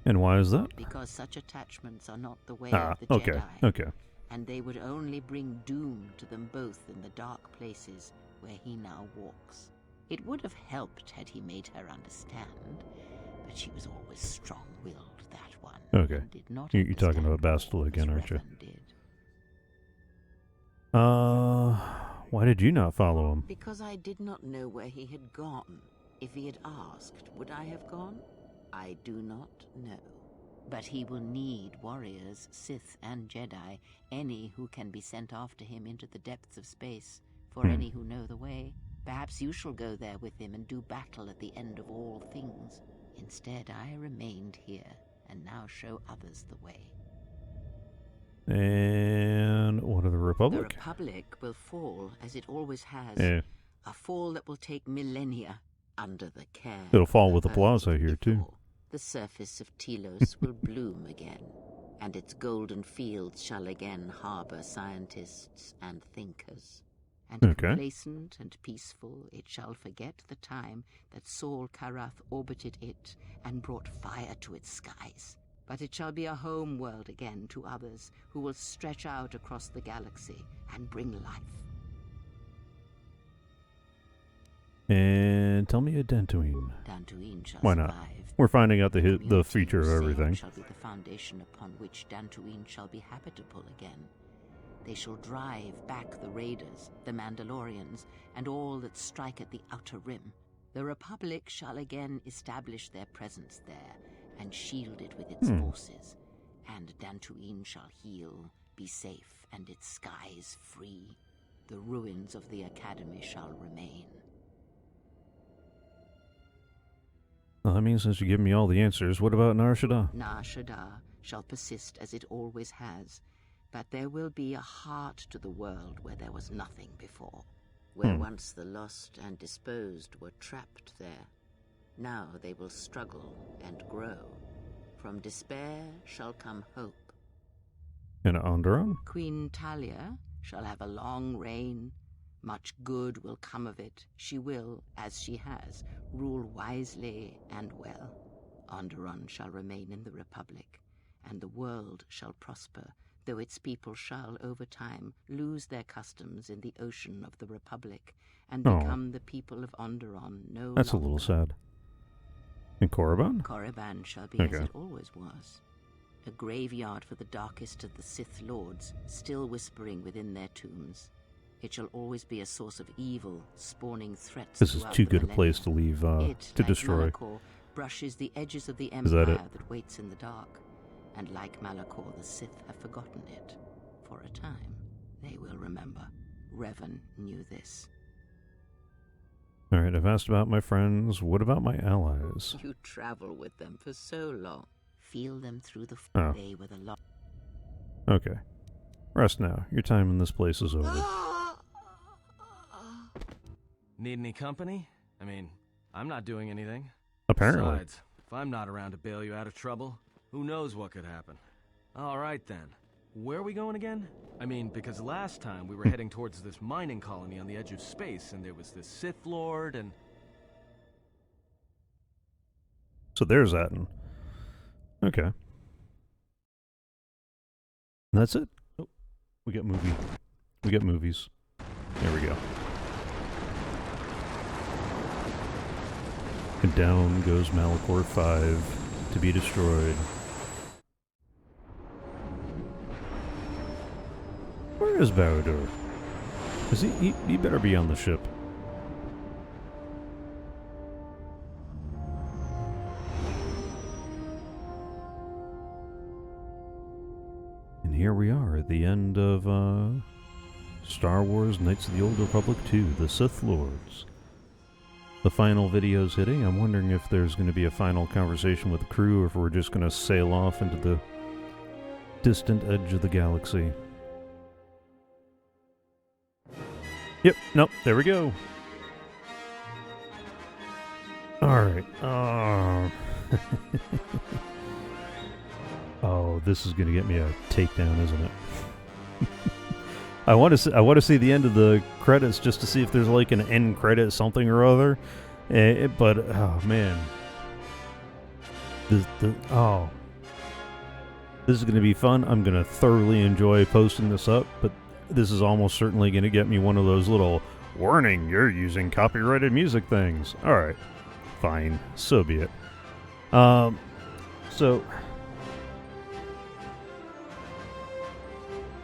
S1: And why is that?
S3: Because such attachments are not the way of the Jedi.
S1: Okay.
S3: And they would only bring doom to them both in the dark places where he now walks. It would have helped had he made her understand, but she was always strong-willed, that one.
S1: Okay.
S3: Did not
S1: You're talking about Bastila again, aren't you? Why did you not follow him?
S3: Because I did not know where he had gone. If he had asked, would I have gone? I do not know. But he will need warriors, Sith and Jedi, any who can be sent after him into the depths of space, for any who know the way. Perhaps you shall go there with him and do battle at the end of all things. Instead, I remained here, and now show others the way.
S1: And what of the Republic?
S3: The Republic will fall, as it always has.
S1: Yeah.
S3: A fall that will take millennia under the care.
S1: It'll fall with applause, I hear, too.
S3: The surface of Telos will bloom again, and its golden fields shall again harbor scientists and thinkers. And complacent and peaceful, it shall forget the time that Saul Karath orbited it and brought fire to its skies. But it shall be a home world again to others who will stretch out across the galaxy and bring life.
S1: And tell me a Dantooine.
S3: Dantooine shall
S1: Why not?
S3: survive.
S1: We're finding out the feature of everything.
S3: Shall be the foundation upon which Dantooine shall be habitable again. They shall drive back the Raiders, the Mandalorians, and all that strike at the Outer Rim. The Republic shall again establish their presence there, and shield it with its forces. And Dantooine shall heal, be safe, and its skies free. The ruins of the Academy shall remain.
S1: Well, I mean, since you give me all the answers, what about Nar Shaddaa?
S3: Nar Shaddaa shall persist as it always has, but there will be a heart to the world where there was nothing before, where once the lost and disposed were trapped there. Now they will struggle and grow. From despair shall come hope.
S1: And Onderon?
S3: Queen Talia shall have a long reign. Much good will come of it. She will, as she has, rule wisely and well. Onderon shall remain in the Republic, and the world shall prosper, though its people shall, over time, lose their customs in the ocean of the Republic, and become the people of Onderon no longer.
S1: That's a little sad. And Korriban?
S3: Korriban shall be as it always was. A graveyard for the darkest of the Sith Lords, still whispering within their tombs. It shall always be a source of evil, spawning threats.
S1: This is too good a place to leave, to destroy.
S3: Malachor, brushes the edges of the empire that waits in the dark. And like Malachor, the Sith have forgotten it. For a time, they will remember. Revan knew this.
S1: Alright, I've asked about my friends. What about my allies?
S3: You travel with them for so long. Feel them through the They were the lot.
S1: Okay. Rest now. Your time in this place is over.
S4: Need any company? I mean, I'm not doing anything.
S1: Apparently.
S4: Besides, if I'm not around to bail you out of trouble, who knows what could happen. Alright then. Where are we going again? I mean, because last time we were heading towards this mining colony on the edge of space, and there was this Sith Lord, and...
S1: So there's Atten. Okay. And that's it. Oh, we got movie. We got movies. There we go. And down goes Malachor 5 to be destroyed. Where is Barad-dûr? Is he better be on the ship. And here we are at the end of Star Wars Knights of the Old Republic 2, the Sith Lords. The final video's hitting. I'm wondering if there's going to be a final conversation with the crew, or if we're just going to sail off into the distant edge of the galaxy. Yep, nope, there we go. Alright, oh, this is going to get me a takedown, isn't it? I want to see the end of the credits just to see if there's like an end credit something or other. But oh man, this is going to be fun. I'm going to thoroughly enjoy posting this up, but this is almost certainly going to get me one of those little warning, you're using copyrighted music things. All right, fine, so be it. So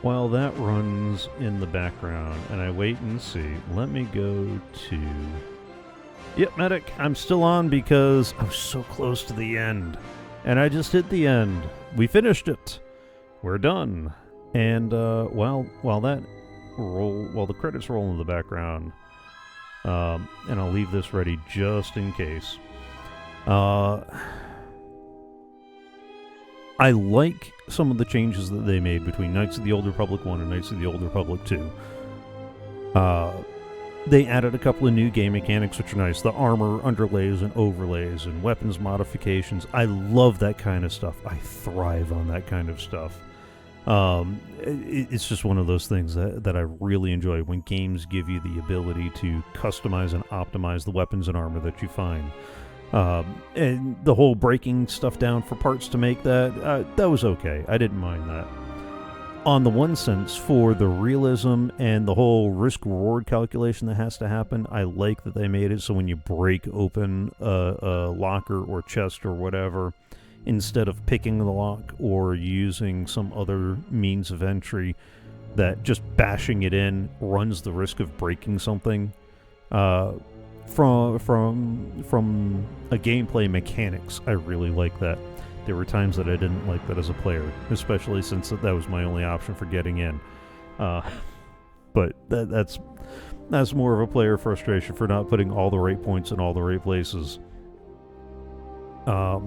S1: while that runs in the background and I wait and see, let me go to... Yep, medic, I'm still on because I was so close to the end. And I just hit the end. We finished it. We're done. And while the credits roll in the background, and I'll leave this ready just in case. I like some of the changes that they made between Knights of the Old Republic 1 and Knights of the Old Republic 2. They added a couple of new game mechanics, which are nice. The armor underlays and overlays and weapons modifications. I love that kind of stuff. I thrive on that kind of stuff. It's just one of those things that I really enjoy when games give you the ability to customize and optimize the weapons and armor that you find. And the whole breaking stuff down for parts to make that was okay. I didn't mind that. On the one sense, for the realism and the whole risk-reward calculation that has to happen, I like that they made it so when you break open a locker or chest or whatever, instead of picking the lock or using some other means of entry, that just bashing it in runs the risk of breaking something. From a gameplay mechanics, I really like that. There were times that I didn't like that as a player, especially since that was my only option for getting in. But that's more of a player frustration for not putting all the right points in all the right places. I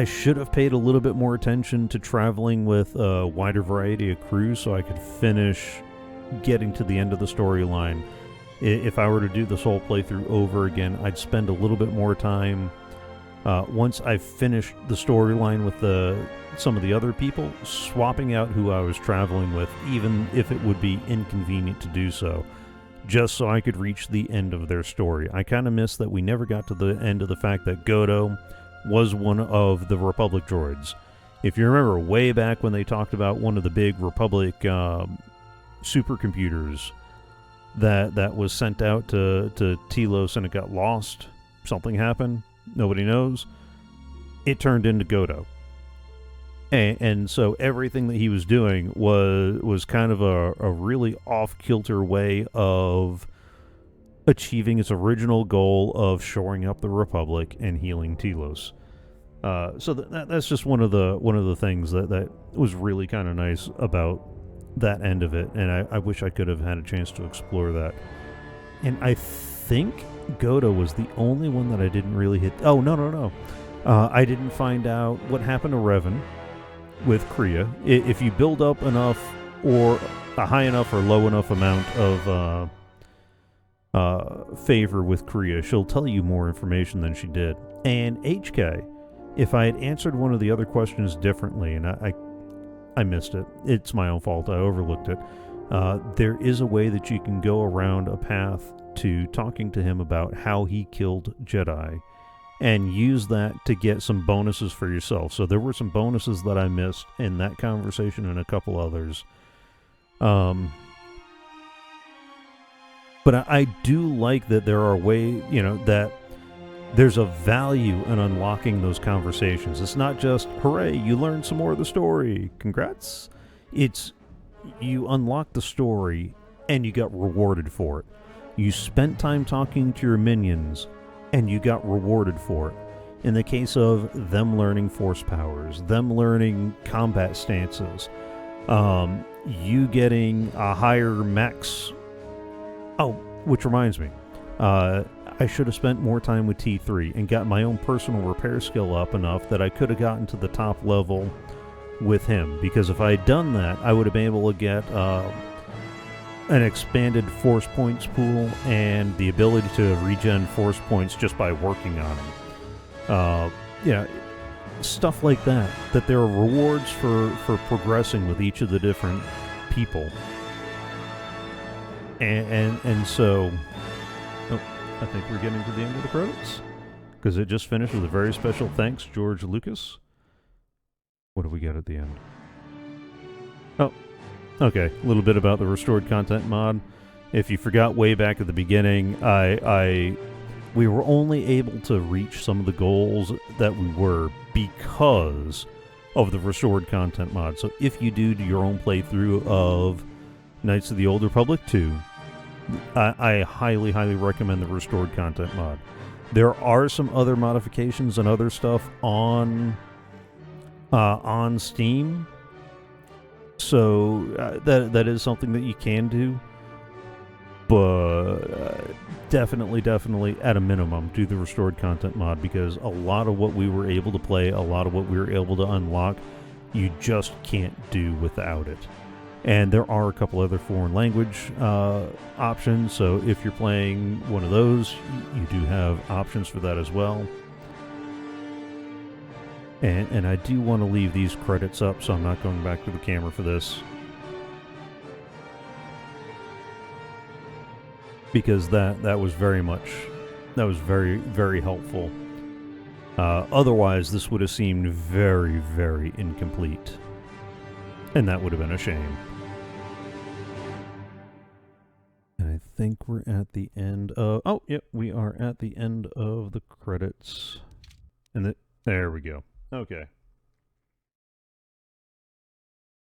S1: should have paid a little bit more attention to traveling with a wider variety of crews so I could finish getting to the end of the storyline. If I were to do this whole playthrough over again, I'd spend a little bit more time once I've finished the storyline with some of the other people, swapping out who I was traveling with, even if it would be inconvenient to do so, just so I could reach the end of their story. I kind of miss that we never got to the end of the fact that Godo was one of the Republic droids. If you remember way back when they talked about one of the big Republic supercomputers that was sent out to Telos and it got lost, something happened, nobody knows, it turned into Godo. And so everything that he was doing was kind of a really off-kilter way of achieving its original goal of shoring up the Republic and healing Telos. So that's just one of the things that was really kind of nice about that end of it, and I wish I could have had a chance to explore that. And I think Goda was the only one that I didn't really hit. Oh, no. I didn't find out what happened to Revan with Kreia. If you build up enough, or a high enough or low enough amount of favor with Kreia, she'll tell you more information than she did. And HK, if I had answered one of the other questions differently, and I missed it, it's my own fault, I overlooked it, there is a way that you can go around a path to talking to him about how he killed Jedi, and use that to get some bonuses for yourself. So there were some bonuses that I missed in that conversation and a couple others. But I do like that there are ways, that there's a value in unlocking those conversations. It's not just, hooray, you learned some more of the story, congrats. It's, you unlock the story and you got rewarded for it. You spent time talking to your minions and you got rewarded for it. In the case of them learning force powers, them learning combat stances, you getting a higher max. Oh, which reminds me, I should have spent more time with T3 and got my own personal repair skill up enough that I could have gotten to the top level with him. Because if I had done that, I would have been able to get an expanded force points pool and the ability to regen force points just by working on them. Stuff like that. That there are rewards for progressing with each of the different people. And so, I think we're getting to the end of the credits, because it just finished with a very special thanks, George Lucas. What do we got at the end? Oh, okay. A little bit about the restored content mod. If you forgot way back at the beginning, we were only able to reach some of the goals that we were because of the restored content mod. So if you do your own playthrough of Knights of the Old Republic 2, I highly, highly recommend the restored content mod. There are some other modifications and other stuff on Steam, so that is something that you can do. But definitely, at a minimum, do the restored content mod, because a lot of what we were able to play, a lot of what we were able to unlock, you just can't do without it. And there are a couple other foreign language options, so if you're playing one of those, you do have options for that as well. And I do want to leave these credits up, so I'm not going back to the camera for this, because that was very, very helpful. Otherwise, this would have seemed very, very incomplete, and that would have been a shame. And I think we're at the end of... Oh, yep, we are at the end of the credits. And there we go. Okay.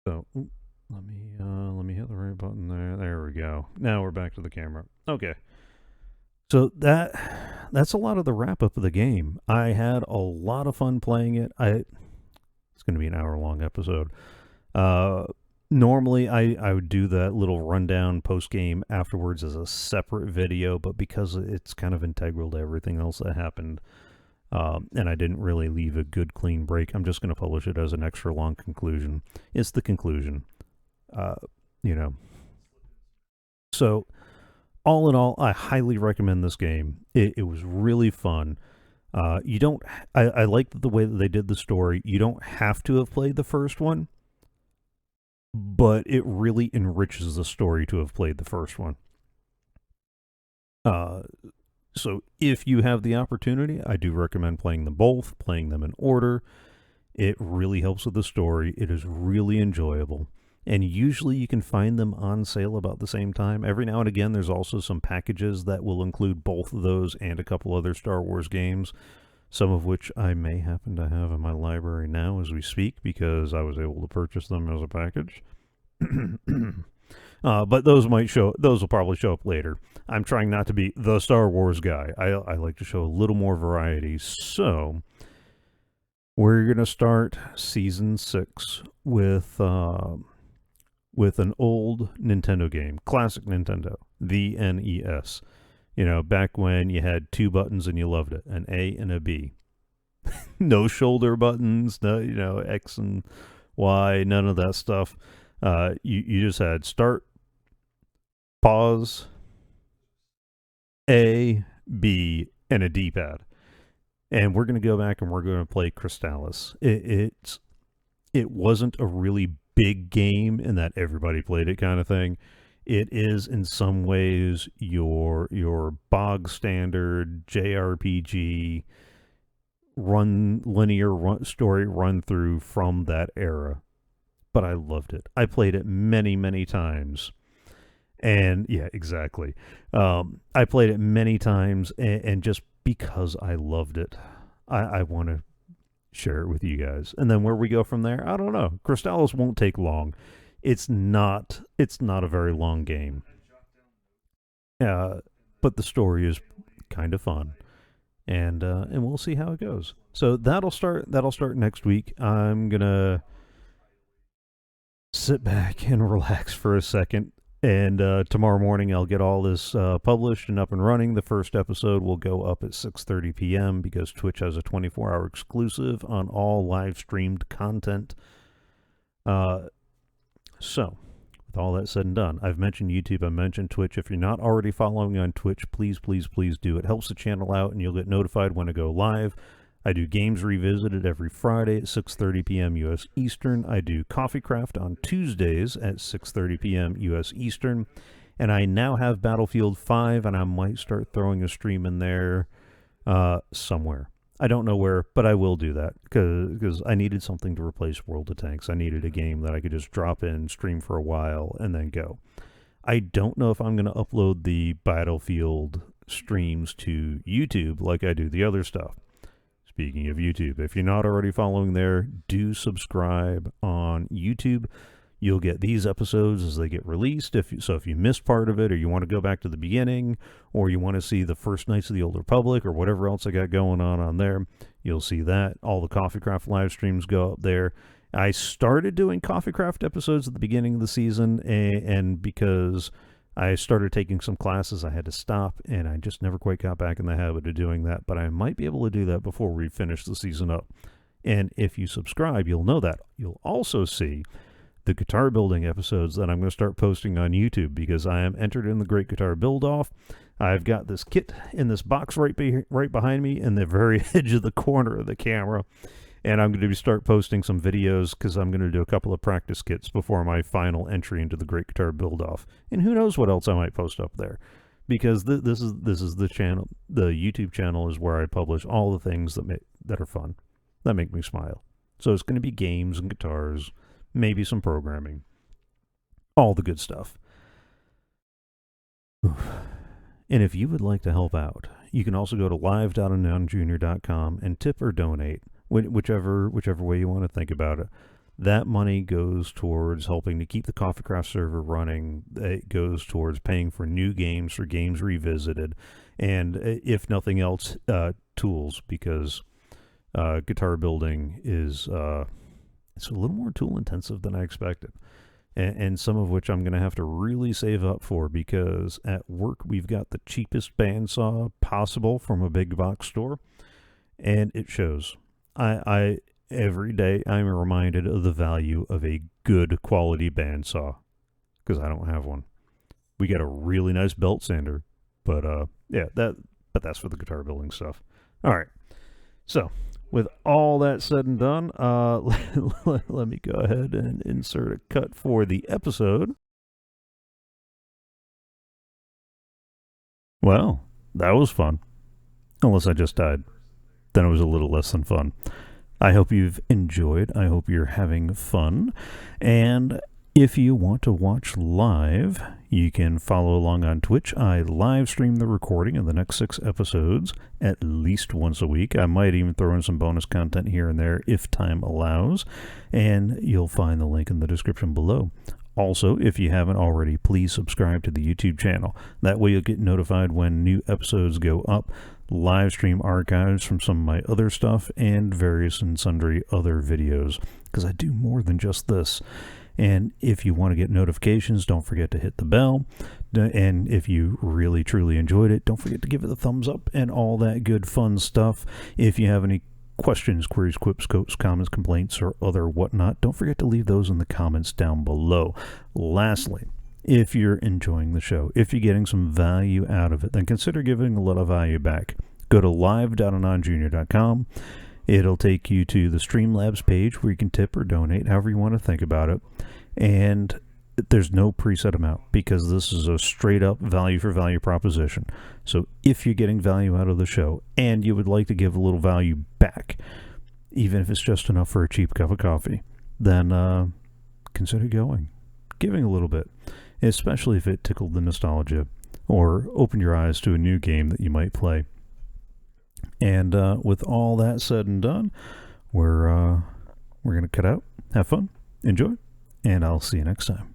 S1: So, let me hit the right button there. There we go. Now we're back to the camera. Okay. So that's a lot of the wrap-up of the game. I had a lot of fun playing it. It's going to be an hour-long episode. Normally, I would do that little rundown post-game afterwards as a separate video, but because it's kind of integral to everything else that happened, and I didn't really leave a good, clean break, I'm just going to publish it as an extra-long conclusion. It's the conclusion, So, all in all, I highly recommend this game. It was really fun. I liked the way that they did the story. You don't have to have played the first one, but it really enriches the story to have played the first one. So if you have the opportunity, I do recommend playing them both, playing them in order. It really helps with the story. It is really enjoyable. And usually you can find them on sale about the same time. Every now and again, there's also some packages that will include both of those and a couple other Star Wars games. some of which I may happen to have in my library now as we speak because I was able to purchase them as a package. But those will probably show up later. I'm trying not to be the Star Wars guy. I like to show a little more variety. So we're going to start Season 6 with an old Nintendo game, classic Nintendo, the NES. You know, back when you had two buttons and you loved it, an A and a B. No shoulder buttons, no, X and Y, none of that stuff. You just had start, pause, A, B, and a D-pad. And we're going to go back and we're going to play Crystallis. It wasn't a really big game in that everybody played it kind of thing. It is in some ways your bog standard JRPG story run through from that era. But I loved it. I played it many, many times. And yeah, exactly. I played it many times, and just because I loved it, I want to share it with you guys. And then where we go from there, I don't know. Crystallis won't take long. It's not a very long game. But the story is kind of fun. And we'll see how it goes. So that'll start next week. I'm gonna sit back and relax for a second. And tomorrow morning I'll get all this published and up and running. The first episode will go up at 6:30 p.m. because Twitch has a 24-hour exclusive on all live streamed content. So, with all that said and done, I've mentioned YouTube, I mentioned Twitch. If you're not already following on Twitch, please, please, please do. It helps the channel out, and you'll get notified when I go live. I do Games Revisited every Friday at 6:30 p.m. U.S. Eastern. I do Coffee Craft on Tuesdays at 6:30 p.m. U.S. Eastern. And I now have Battlefield 5, and I might start throwing a stream in there somewhere. I don't know where, but I will do that because I needed something to replace World of Tanks. I needed a game that I could just drop in, stream for a while, and then go. I don't know if I'm going to upload the Battlefield streams to YouTube like I do the other stuff. Speaking of YouTube, if you're not already following there, do subscribe on YouTube. You'll get these episodes as they get released. If you missed part of it, or you want to go back to the beginning, or you want to see the first Knights of the Old Republic, or whatever else I got going on there, you'll see that. All the Coffee Craft live streams go up there. I started doing Coffee Craft episodes at the beginning of the season, and because I started taking some classes, I had to stop, and I just never quite got back in the habit of doing that. But I might be able to do that before we finish the season up. And if you subscribe, you'll know that. You'll also see the guitar building episodes that I'm going to start posting on YouTube because I am entered in the Great Guitar Build-Off. I've got this kit in this box right behind me in the very edge of the corner of the camera. And I'm going to start posting some videos because I'm going to do a couple of practice kits before my final entry into the Great Guitar Build-Off. And who knows what else I might post up there. Because this is the channel, the YouTube channel is where I publish all the things that are fun, that make me smile. So it's going to be games and guitars, maybe some programming, all the good stuff. Oof. And if you would like to help out, you can also go to live.unknownjunior.com and tip or donate, whichever way you want to think about it. That money goes towards helping to keep the Coffee Craft server running. It goes towards paying for new games for Games Revisited, and if nothing else, tools, because guitar building is it's a little more tool intensive than I expected, and some of which I'm going to have to really save up for because at work we've got the cheapest bandsaw possible from a big box store, and it shows. I every day I'm reminded of the value of a good quality bandsaw because I don't have one. We got a really nice belt sander, but that's for the guitar building stuff. All right, so with all that said and done, let me go ahead and insert a cut for the episode. Well, that was fun. Unless I just died. Then it was a little less than fun. I hope you've enjoyed. I hope you're having fun. And if you want to watch live, You can follow along on Twitch. I live stream the recording of the next 6 episodes at least once a week. I might even throw in some bonus content here and there if time allows, and you'll find the link in the description below. Also, if you haven't already, please subscribe to the YouTube channel. That way you'll get notified when new episodes go up, live stream archives from some of my other stuff, and various and sundry other videos, because I do more than just this. And if you want to get notifications, don't forget to hit the bell. And if you really, truly enjoyed it, don't forget to give it a thumbs up and all that good fun stuff. If you have any questions, queries, quips, quotes, comments, complaints, or other whatnot, don't forget to leave those in the comments down below. Lastly, if you're enjoying the show, if you're getting some value out of it, then consider giving a little value back. Go to live.anonjr.com. It'll take you to the Streamlabs page where you can tip or donate, however you want to think about it. And there's no preset amount because this is a straight up value for value proposition. So if you're getting value out of the show and you would like to give a little value back, even if it's just enough for a cheap cup of coffee, then consider giving a little bit, especially if it tickled the nostalgia or opened your eyes to a new game that you might play. And with all that said and done, we're going to cut out. Have fun, enjoy, and I'll see you next time.